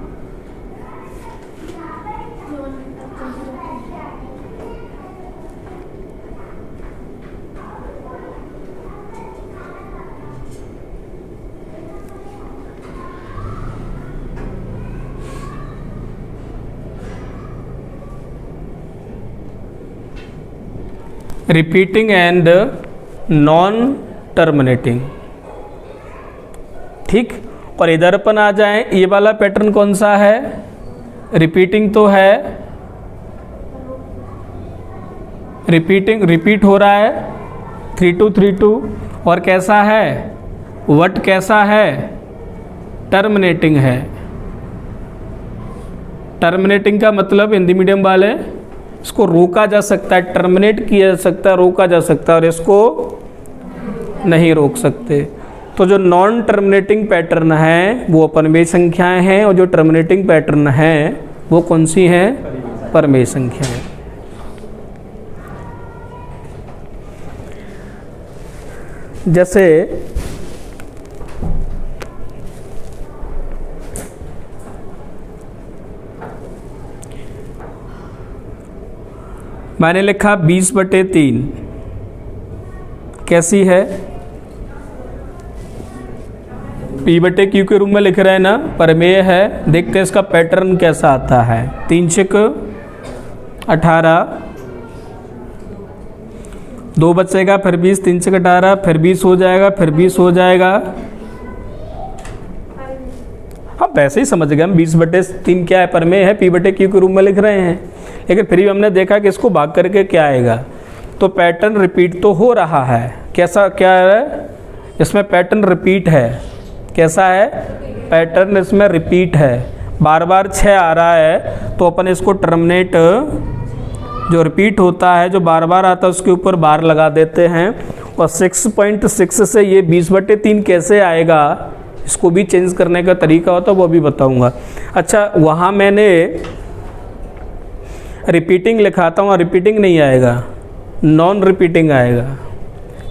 Repeating and non terminating. ठीक। और इधर अपन आ जाएं, ये वाला पैटर्न कौन सा है? रिपीटिंग तो है, रिपीट हो रहा है 3232, और कैसा है? वट कैसा है? टर्मिनेटिंग है। टर्मिनेटिंग का मतलब हिंदी मीडियम वाले, इसको रोका जा सकता है, टर्मिनेट किया जा सकता है, रोका जा सकता है, और इसको नहीं रोक सकते। तो जो नॉन टर्मिनेटिंग पैटर्न है वो अपरिमेय संख्याएं हैं, और जो टर्मिनेटिंग पैटर्न है वो कौन सी हैं? परिमेय संख्याएं। जैसे मैंने लिखा 20/3, कैसी है? P/Q के रूप में लिख रहे हैं ना, परिमेय है। देखते हैं इसका पैटर्न कैसा आता है। 3 छिक 18, 2 बचेगा, फिर 20, 3 छिक 18, फिर 20 हो जाएगा, फिर 20 हो जाएगा। हाँ वैसे ही समझ गए हम, 20/3 क्या है? परिमेय है, P/Q के रूप में लिख रहे हैं। लेकिन फिर भी हमने देखा कि इसको भाग करके क्या आएगा, तो पैटर्न रिपीट तो हो रहा है। कैसा, क्या है इसमें? पैटर्न रिपीट है। कैसा है? पैटर्न इसमें रिपीट है, बार बार 6 आ रहा है, तो अपन इसको टर्मिनेट, जो रिपीट होता है, जो बार बार आता है, उसके ऊपर बार लगा देते हैं। और 6.6 से ये 20/3 कैसे आएगा, इसको भी चेंज करने का तरीका होता है, वो भी बताऊंगा। अच्छा, वहाँ मैंने रिपीटिंग लिखा था, वहाँ रिपीटिंग नहीं आएगा, नॉन रिपीटिंग आएगा।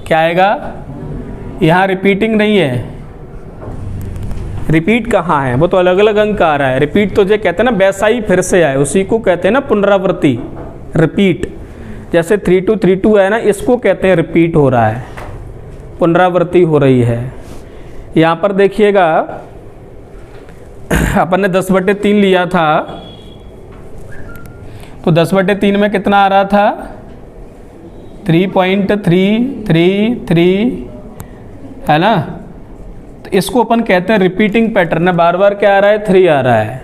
क्या आएगा? यहाँ रिपीटिंग नहीं है। रिपीट कहाँ है? वो तो अलग अलग अंक आ रहा है। रिपीट तो जो कहते हैं ना, वैसा ही फिर से आए, उसी को कहते हैं ना पुनरावृत्ति, रिपीट। जैसे 3232 है ना, इसको कहते हैं रिपीट हो रहा है, पुनरावृत्ति हो रही है। यहाँ पर देखिएगा, अपन ने 10/3 लिया था, तो 10/3 में कितना आ रहा था? 3.333 है ना। तो इसको अपन कहते हैं रिपीटिंग पैटर्न है, बार बार क्या आ रहा है? 3 आ रहा है,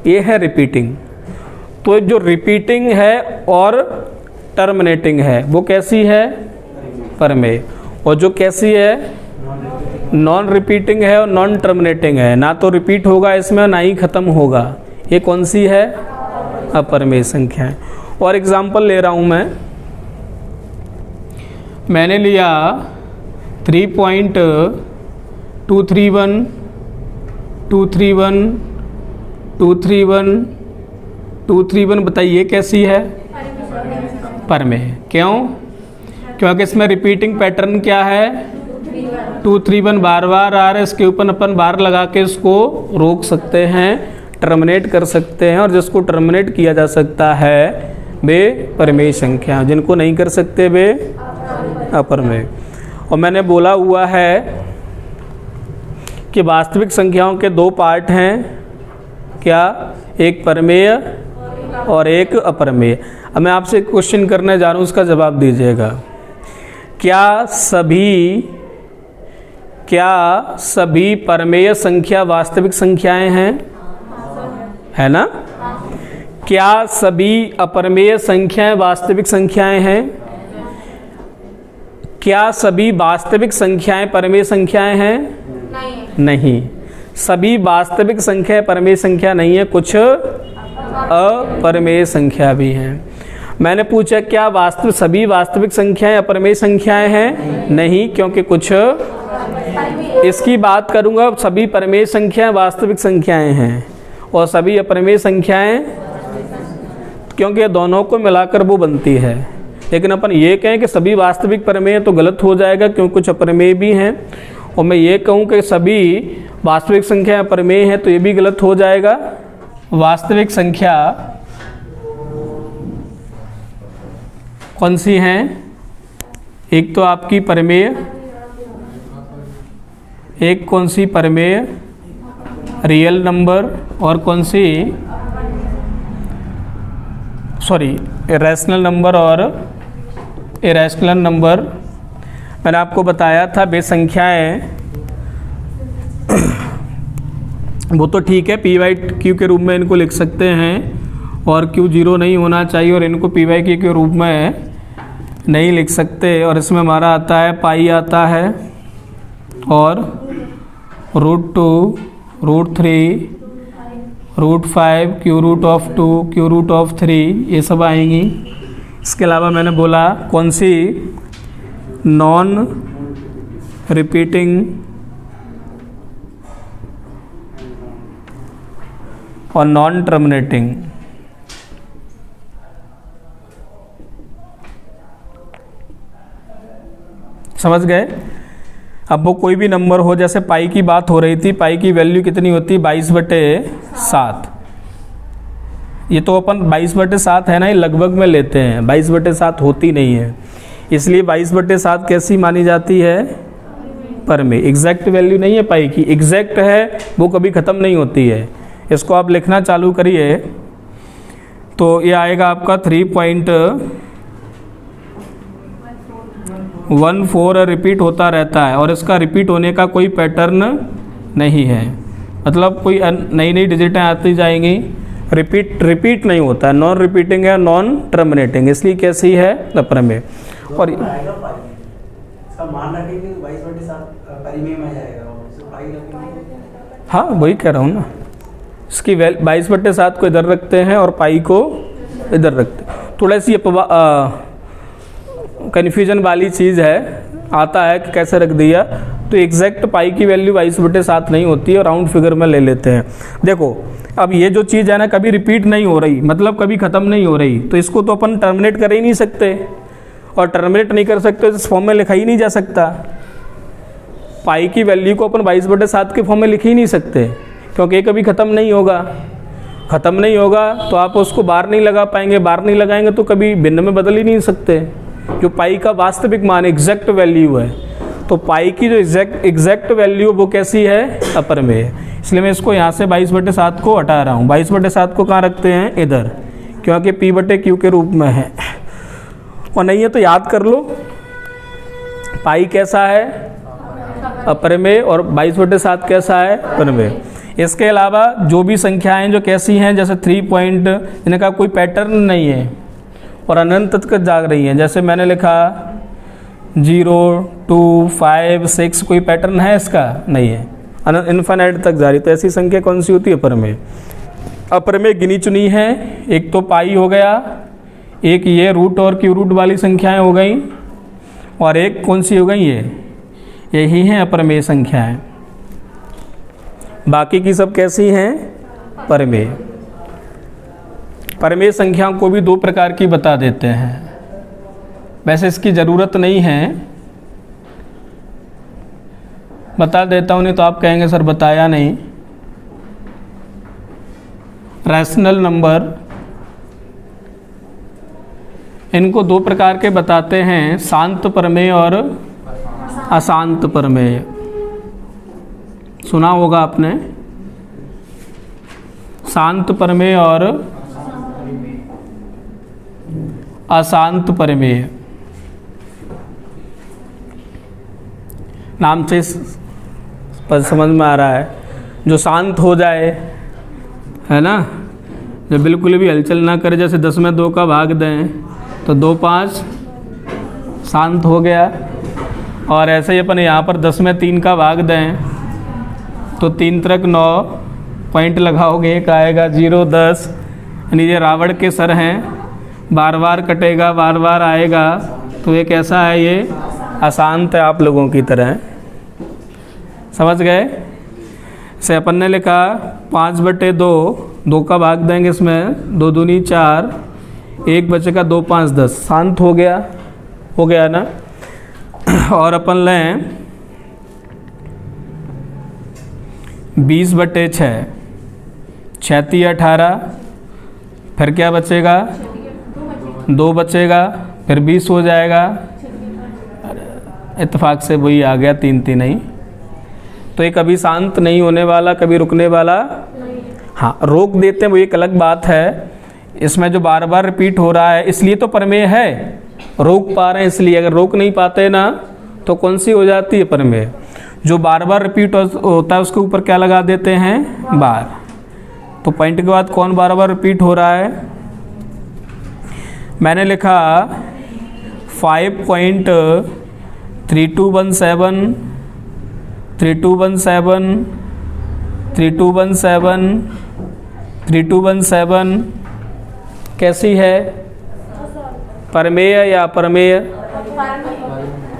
ये है रिपीटिंग। तो जो रिपीटिंग है और टर्मिनेटिंग है वो कैसी है? परिमेय। और जो कैसी है? नॉन रिपीटिंग है और नॉन टर्मिनेटिंग है, ना तो रिपीट होगा इसमें ना ही खत्म होगा। ये कौन सी है? अपरिमेय संख्या है। और एग्जाम्पल ले रहा हूं मैंने लिया 3.231 231 231 231, बताइए कैसी है? परिमेय। क्यों? क्योंकि इसमें रिपीटिंग पैटर्न क्या है? 231 बार बार आ रहा है, इसके ऊपर अपन बार लगा के इसको रोक सकते हैं, टर्मिनेट कर सकते हैं। और जिसको टर्मिनेट किया जा सकता है वे परिमेय संख्या, जिनको नहीं कर सकते वे अपरिमेय। और मैंने बोला हुआ है कि वास्तविक संख्याओं के 2 पार्ट हैं। क्या? एक परिमेय और एक अपरिमेय। अब मैं आपसे एक क्वेश्चन करने जा रहा हूँ, उसका जवाब दीजिएगा। क्या सभी परिमेय संख्या वास्तविक संख्याएं हैं? है ना? क्या सभी अपरिमेय संख्याएं वास्तविक संख्याएं हैं? क्या सभी वास्तविक संख्याएं परिमेय संख्याएं हैं? नहीं। सभी वास्तविक संख्या परिमेय संख्या नहीं है, कुछ अपरिमेय संख्या भी हैं। मैंने पूछा क्या सभी वास्तविक संख्याएं अपरिमेय संख्याएं हैं? नहीं, क्योंकि कुछ। इसकी बात करूंगा, सभी परिमेय संख्याएं वास्तविक संख्याएं हैं और सभी अपरिमेय संख्याएं, क्योंकि दोनों को मिलाकर वो बनती है। लेकिन अपन ये कहें कि सभी वास्तविक परिमेय तो गलत हो जाएगा, क्योंकि कुछ अपरिमेय भी हैं। और मैं ये कहूँ कि सभी वास्तविक संख्या अपरिमेय है, तो ये भी गलत हो जाएगा। वास्तविक संख्या कौन सी हैं? एक तो आपकी परिमेय, एक कौन सी परिमेय? रियल नंबर, और कौन सी? इरेशनल नंबर और इरेशनल नंबर। मैंने आपको बताया था वे संख्याएं वो तो ठीक है, P/Q के रूप में इनको लिख सकते हैं, और Q 0 नहीं होना चाहिए, और इनको P/Q के रूप में नहीं लिख सकते। और इसमें हमारा आता है पाई आता है, और √2 √3 √5, Q√2, Q√3 ये सब आएंगी। इसके अलावा मैंने बोला कौन सी, नॉन रिपीटिंग और नॉन टर्मिनेटिंग। समझ गए? अब वो कोई भी नंबर हो, जैसे पाई की बात हो रही थी, पाई की वैल्यू कितनी होती है, 22/7। ये तो अपन 22/7 है ना, ये लगभग में लेते हैं, 22/7 होती नहीं है, इसलिए 22/7 कैसी मानी जाती है, परमेय। एग्जैक्ट वैल्यू नहीं है पाई की, एग्जैक्ट है वो कभी ख़त्म नहीं होती है। इसको आप लिखना चालू करिए तो ये आएगा आपका 3.14 रिपीट होता रहता है, और इसका रिपीट होने का कोई पैटर्न नहीं है, मतलब कोई नई नई डिजिटें आती जाएंगी, रिपीट नहीं होता है, नॉन रिपीटिंग है, नॉन टर्मिनेटिंग, इसलिए कैसी है, अपरमेय। और हाँ वही कह रहा हूँ ना, इसकी 22/7 को इधर रखते हैं और पाई को इधर रखते हैं। थोड़ा सी कन्फ्यूजन वाली चीज़ है, आता है कि कैसे रख दिया, तो एग्जैक्ट पाई की वैल्यू 22/7 नहीं होती है, राउंड फिगर में ले लेते हैं। देखो अब ये जो चीज़ है ना, कभी रिपीट नहीं हो रही, मतलब कभी ख़त्म नहीं हो रही, तो इसको तो अपन टर्मिनेट कर ही नहीं सकते, और टर्मिनेट नहीं कर सकते तो इस फॉर्म में लिखा ही नहीं जा सकता। पाई की वैल्यू को अपन 22/7 के फॉर्म में लिख ही नहीं सकते, क्योंकि ये कभी ख़त्म नहीं होगा। ख़त्म नहीं होगा तो आप उसको बार नहीं लगा पाएंगे, बार नहीं लगाएंगे तो कभी भिन्न में बदल ही नहीं सकते, जो पाई का वास्तविक मान एग्जैक्ट वैल्यू है। तो पाई की जो एग्जैक्ट वैल्यू वो कैसी है, अपरमेय है। इसलिए मैं इसको यहाँ से 22/7 को हटा रहा हूँ। 22/7 को कहाँ रखते हैं, इधर, क्योंकि P/Q के रूप में है, और नहीं है तो याद कर लो पाई कैसा है, अपरमेय, और 22/7 कैसा है, परमेय। इसके अलावा जो भी संख्याएं जो कैसी हैं, जैसे 3 पॉइंट, इनका कोई पैटर्न नहीं है और अनंत तक जाग रही हैं, जैसे मैंने लिखा 0, 2, 5, 6, कोई पैटर्न है इसका, नहीं है, इन्फिनिट तक जा रही। तो ऐसी संख्या कौन सी होती है, अपरमेय। अपरमेय गिनी चुनी है, एक तो पाई हो गया, एक ये रूट और Q रूट वाली संख्याएं हो गई, और एक कौन सी हो गई, यही हैं अपरमेय संख्याएं। बाकी की सब कैसी हैं, परमेय। परमेय संख्याओं को भी 2 प्रकार की बता देते हैं, वैसे इसकी ज़रूरत नहीं है, बता देता हूँ, नहीं तो आप कहेंगे सर बताया नहीं। रैशनल नंबर, इनको 2 प्रकार के बताते हैं, शांत परमेय और अशांत परमेय। सुना होगा आपने, शांत परमेय और अशांत परमेय। नाम से समझ में आ रहा है, जो शांत हो जाए, है ना, जो बिल्कुल भी हलचल ना करे, जैसे 10 में 2 का भाग दें तो 2, 5 शांत हो गया, और ऐसे ही अपन यहाँ पर 10 में 3 का भाग दें तो 3 3 9 पॉइंट लगाओगे, एक आएगा 0, 10, यानी ये रावण के सर हैं, बार बार कटेगा, बार बार आएगा, तो ये कैसा है, ये अशांत है, आप लोगों की तरह। समझ गए? से अपन ने लिखा 5/2, 2 का भाग देंगे इसमें, 2 दूनी 4, 1 बचेगा, 2 5 10, शांत हो गया ना। और अपन लें 20/6, 6 18, फिर क्या बचेगा, 2 बचेगा, फिर 20 हो जाएगा, इत्तेफाक से वही आ गया, 3 3 नहीं। तो ये कभी शांत नहीं होने वाला, कभी रुकने वाला, हाँ रोक देते हैं वो एक अलग बात है। इसमें जो बार बार रिपीट हो रहा है इसलिए तो परमेय है, रोक पा रहे हैं इसलिए। अगर रोक नहीं पाते ना तो कौन सी हो जाती है, परमेय। जो बार बार रिपीट होता है उसके ऊपर क्या लगा देते हैं, बार। तो पॉइंट के बाद कौन बार बार रिपीट हो रहा है, मैंने लिखा 5.3217, 3217, 3217, 3217 कैसी है, परमेय या अपरमेय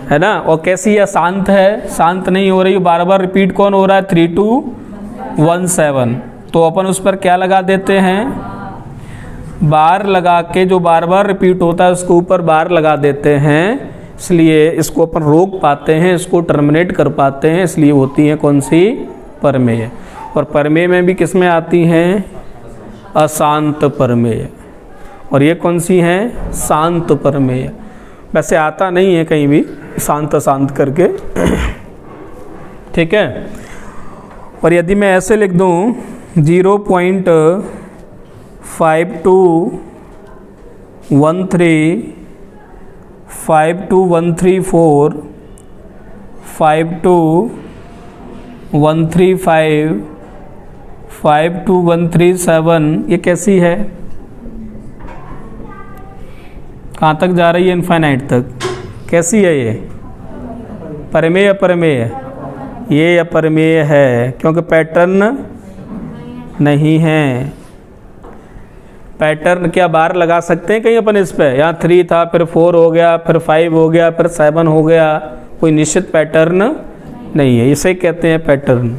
है ना, और कैसी है, शांत है, शांत नहीं हो रही, बार बार रिपीट कौन हो रहा है, 3217। तो अपन उस पर क्या लगा देते हैं, बार लगा के, जो बार बार रिपीट होता है उसके ऊपर बार लगा देते हैं, इसलिए इसको अपन रोक पाते हैं, इसको टर्मिनेट कर पाते हैं, इसलिए होती है कौन सी, परमेय। और परमेय में भी किस में आती हैं, अशांत परमेय, और ये कौन सी हैं, शांत परमेय। वैसे आता नहीं है कहीं भी शांत अशांत करके, ठीक है। और यदि मैं ऐसे लिख दूं 0.5213 52134 52135 52137, ये कैसी है, कहाँ तक जा रही है, इनफाइनाइट तक, कैसी है ये, परमेय अपरमेय, ये अपरमेय है क्योंकि पैटर्न नहीं है। पैटर्न क्या बार लगा सकते हैं कहीं अपन इस पे, यहाँ 3 था, फिर 4 हो गया, फिर 5 हो गया, फिर 7 हो गया, कोई निश्चित पैटर्न नहीं है, इसे कहते हैं पैटर्न।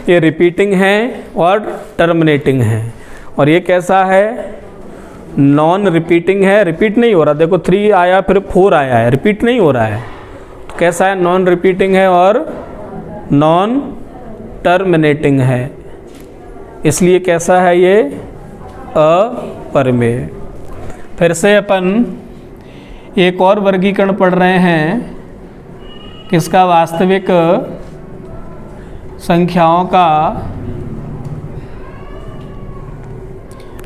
ये रिपीटिंग है और टर्मिनेटिंग है। और ये कैसा है, नॉन रिपीटिंग है, रिपीट नहीं हो रहा, देखो 3 आया फिर 4 आया है, रिपीट नहीं हो रहा है, तो कैसा है, नॉन रिपीटिंग है और नॉन टर्मिनेटिंग है, इसलिए कैसा है ये, अपरमेय। फिर से अपन एक और वर्गीकरण पढ़ रहे हैं, किसका, वास्तविक संख्याओं का,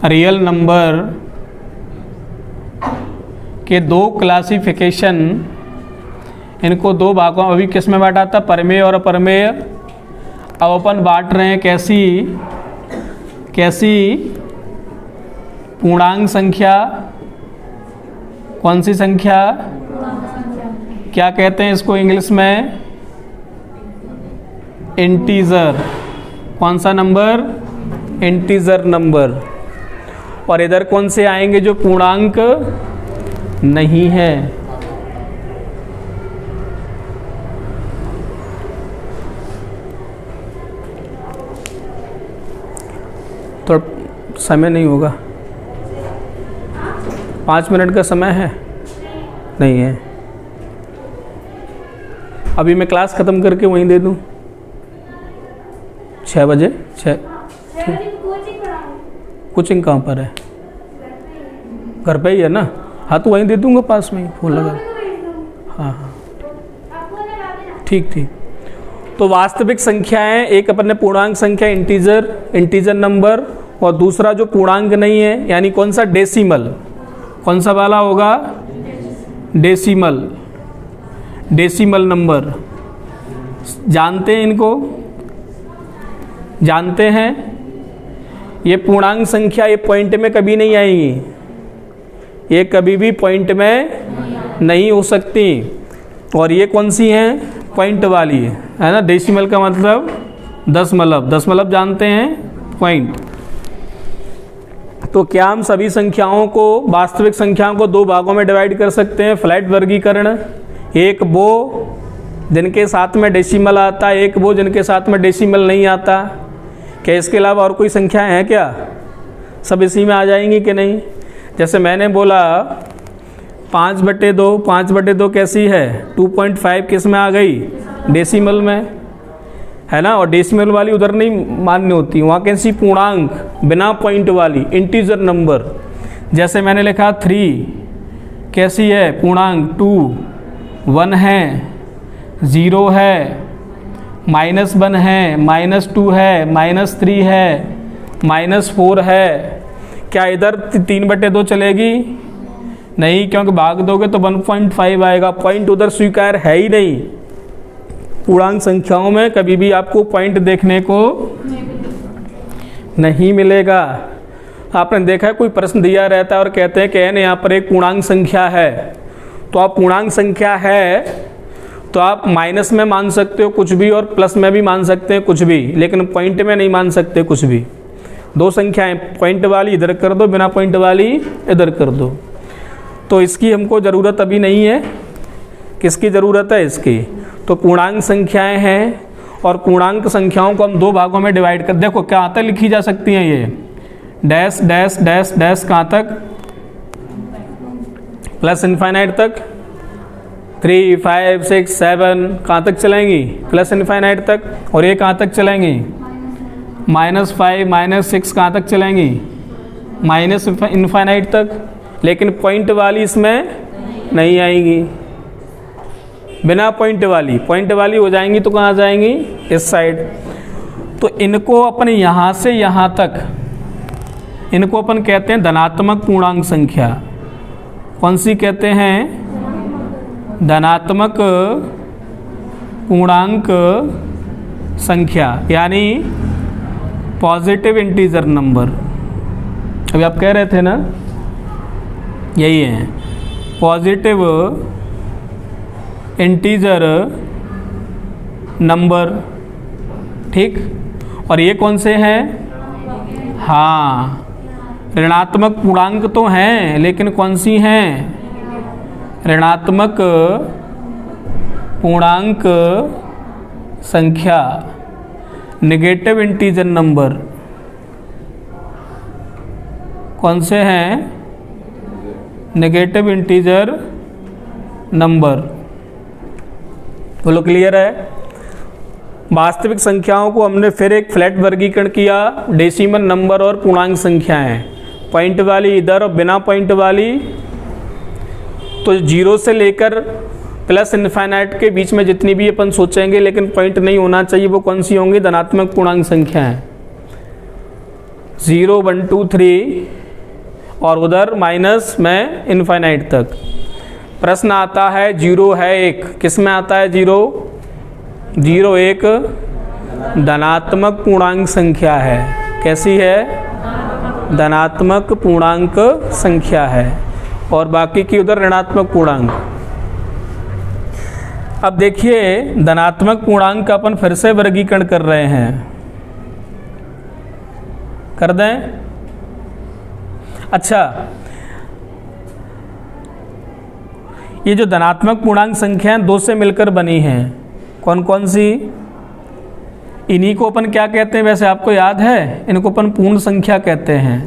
रियल नंबर के 2 क्लासिफिकेशन, इनको 2 भागों, अभी किस में बांटा था, परमेय और अपरमेय। अब अपन बांट रहे हैं कैसी पूर्णांक संख्या, कौन सी संख्या, क्या कहते हैं इसको इंग्लिश में, इंटीजर, कौन सा नंबर, इंटीजर नंबर। और इधर कौन से आएंगे, जो पूर्णांक नहीं है, तो समय नहीं होगा, 5 मिनट का समय है, नहीं है, अभी मैं क्लास ख़त्म करके वहीं दे दूं, 6 बजे, 6, कोचिंग कहाँ पर है, घर पे ही है ना, हाँ तो वहीं दे दूंगा, पास में ही फोन लगा, हाँ हाँ ठीक ठीक। तो वास्तविक संख्याएं, एक अपन ने पूर्णांक संख्या इंटीजर नंबर, और दूसरा जो पूर्णांक नहीं है, यानी कौन सा, डेसिमल, कौन सा वाला होगा, डेसिमल नंबर। जानते हैं इनको, जानते हैं, ये पूर्णांक संख्या, ये पॉइंट में कभी नहीं आएंगी, ये कभी भी पॉइंट में नहीं हो सकती। और ये कौन सी हैं, पॉइंट वाली है ना, डेसिमल का मतलब दशमलव जानते हैं, पॉइंट। तो क्या हम सभी संख्याओं को, वास्तविक संख्याओं को 2 भागों में डिवाइड कर सकते हैं, फ्लैट वर्गीकरण, एक वो जिनके साथ में डेसिमल आता है, एक वो जिनके साथ में डेसिमल नहीं आता। क्या इसके अलावा और कोई संख्याएं हैं क्या, सब इसी में आ जाएंगी कि नहीं। जैसे मैंने बोला 5/2 कैसी है, 2.5 किस में आ गई, डेसिमल में, है ना। और डेसिमल वाली उधर नहीं मान्य होती, वहाँ कैसी, पूर्णांक बिना पॉइंट वाली, इंटीजर नंबर। जैसे मैंने लिखा 3 कैसी है, पूर्णांक, 2 1 है, 0 है, -1 है, -2 है, -3 है, -4 है। क्या इधर 3/2 चलेगी, नहीं, क्योंकि भाग दोगे तो 1.5 आएगा, पॉइंट उधर स्वीकार है ही नहीं। पूर्णांक संख्याओं में कभी भी आपको पॉइंट देखने को नहीं मिलेगा। आपने देखा है, कोई प्रश्न दिया रहता है और कहते हैं कि यहाँ पर एक पूर्णांक संख्या है, तो आप पूर्णांक संख्या है तो आप माइनस में मान सकते हो कुछ भी और प्लस में भी मान सकते हैं कुछ भी, लेकिन पॉइंट में नहीं मान सकते कुछ भी। दो संख्याएं, पॉइंट वाली इधर कर दो, बिना पॉइंट वाली इधर कर दो। तो इसकी हमको ज़रूरत अभी नहीं है। किसकी ज़रूरत है? इसकी। तो पूर्णांक संख्याएं हैं और पूर्णांक संख्याओं को हम दो भागों में डिवाइड कर, देखो क्या आता लिखी जा सकती हैं ये डैश डैश डैश डैश कहाँ तक? प्लस इनफाइनाइट तक। 3, 5, 6, 7 कहाँ तक चलेंगी? प्लस इनफाइनाइट तक। और ये कहाँ तक चलेंगी? -5, -6 कहाँ तक चलेंगी? माइनस इनफाइनाइट तक। लेकिन पॉइंट वाली इसमें नहीं आएगी, बिना पॉइंट वाली हो जाएंगी तो कहाँ जाएंगी? इस साइड। तो इनको अपन यहाँ से यहाँ तक, इनको अपन कहते हैं धनात्मक पूर्णांक संख्या। कौन सी कहते हैं? धनात्मक पूर्णांक संख्या, यानी पॉजिटिव इंटीजर नंबर। अभी आप कह रहे थे ना, यही है पॉजिटिव इंटीजर नंबर, ठीक। और ये कौन से हैं? हाँ, ऋणात्मक पूर्णांक तो हैं, लेकिन कौन सी हैं? ऋणात्मक पूर्णांक संख्या, नेगेटिव इंटीजर नंबर। कौन से हैं? Negative integer number. बोलो क्लियर है? वास्तविक संख्याओं को हमने फिर एक फ्लैट वर्गीकरण किया, डेसिमल नंबर और पूर्णांक संख्याएं, पॉइंट वाली इधर और बिना पॉइंट वाली। तो 0 से लेकर प्लस इनफाइनाइट के बीच में जितनी भी अपन सोचेंगे लेकिन पॉइंट नहीं होना चाहिए, वो कौन सी होंगी? धनात्मक पूर्णांक संख्याएं। 0, 1, 2, 3 और उधर माइनस में इनफाइनाइट तक। प्रश्न आता है 0 है 1, किस में आता है 0? 0 एक धनात्मक पूर्णांक संख्या है। कैसी है? धनात्मक पूर्णांक संख्या है। और बाकी की उधर ऋणात्मक पूर्णांक। अब देखिए धनात्मक पूर्णांक का अपन फिर से वर्गीकरण कर रहे हैं, कर दें? अच्छा, ये जो धनात्मक पूर्णांक संख्याएं दो से मिलकर बनी हैं, कौन कौन सी? इन्हीं को अपन क्या कहते हैं वैसे आपको याद है? इनको अपन पूर्ण संख्या कहते हैं।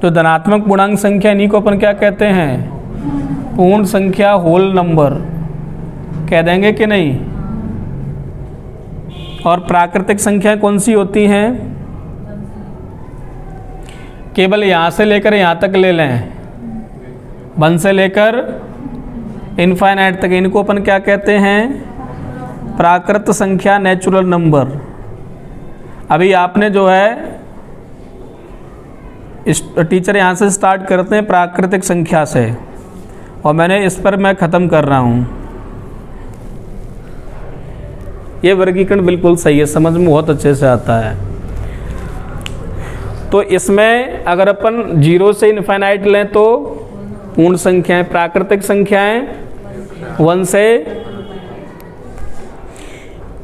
जो धनात्मक पूर्णांक संख्या, इन्हीं को अपन क्या कहते हैं? पूर्ण संख्या, होल नंबर कह देंगे कि नहीं? और प्राकृतिक संख्या कौन सी होती हैं? केवल यहाँ से लेकर यहाँ तक ले लें, 1 से लेकर इनफाइनाइट तक, इनको अपन क्या कहते हैं? प्राकृत संख्या, नेचुरल नंबर। अभी आपने जो है इस टीचर यहाँ से स्टार्ट करते हैं प्राकृतिक संख्या से, और मैंने इस पर मैं ख़त्म कर रहा हूँ। ये वर्गीकरण बिल्कुल सही है, समझ में बहुत अच्छे से आता है। तो इसमें अगर अपन 0 से इनफाइनाइट लें तो पूर्ण संख्याएं, प्राकृतिक संख्याएं 1 से।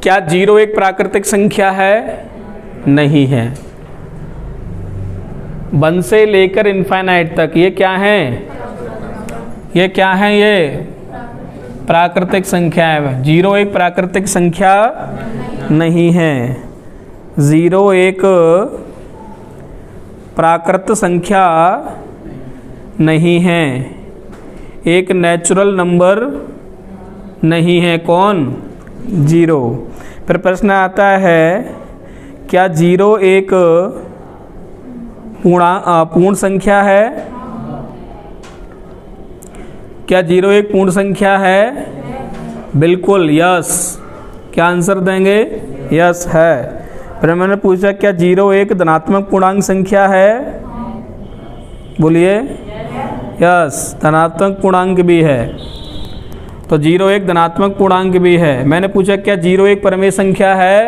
क्या 0 एक प्राकृतिक संख्या है? नहीं है। 1 से लेकर इनफाइनाइट तक ये क्या है? ये क्या है? ये प्राकृतिक संख्या है। 0 एक प्राकृतिक संख्या नहीं है। 0 एक प्राकृत संख्या नहीं है, एक नेचुरल नंबर नहीं है। कौन? 0। फिर प्रश्न आता है क्या 0 एक पूर्ण संख्या है? क्या 0 एक पूर्ण संख्या है? बिल्कुल, यस। क्या आंसर देंगे? यस है। फिर मैंने पूछा क्या 0 एक धनात्मक पूर्णांक संख्या है? बोलिए यस, धनात्मक पूर्णांक भी है। तो 0 एक धनात्मक पूर्णांक भी है। मैंने पूछा क्या 0 एक परमेय संख्या है?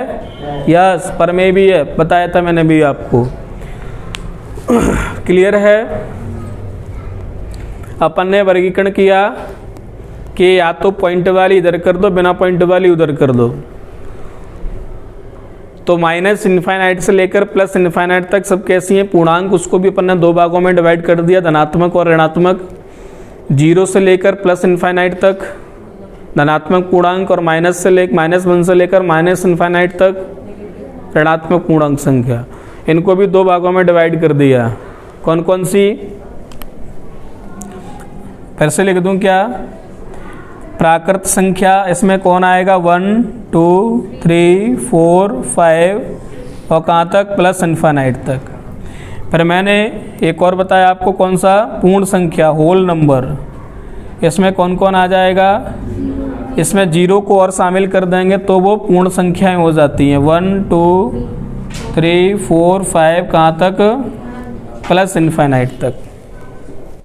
यस, परमेय भी है, बताया था मैंने भी आपको। क्लियर है? अपन ने वर्गीकरण किया कि या तो पॉइंट वाली इधर कर दो, बिना पॉइंट वाली उधर कर दो। तो माइनस इन्फाइनाइट से लेकर प्लस इन्फाइनाइट तक सब कैसी हैं, पूर्णांक। उसको भी अपन ने दो भागों में डिवाइड कर दिया, धनात्मक और ऋणात्मक। 0 से लेकर प्लस इन्फाइनाइट तक धनात्मक पूर्णांक, और माइनस 1 से लेकर माइनस इन्फाइनाइट तक ऋणात्मक पूर्णांक संख्या। इनको भी दो भागों में डिवाइड कर दिया। कौन कौन सी, फिर से लिख दूं क्या? प्राकृत संख्या, इसमें कौन आएगा? 1 2 3 4 5 और कहाँ तक? प्लस इन्फाइनाइट तक। फिर मैंने एक और बताया आपको, कौन सा? पूर्ण संख्या, होल नंबर। इसमें कौन कौन आ जाएगा? इसमें 0 को और शामिल कर देंगे तो वो पूर्ण संख्याएं हो जाती हैं। 1 2 3 4 5 कहाँ तक? प्लस इन्फाइनाइट तक।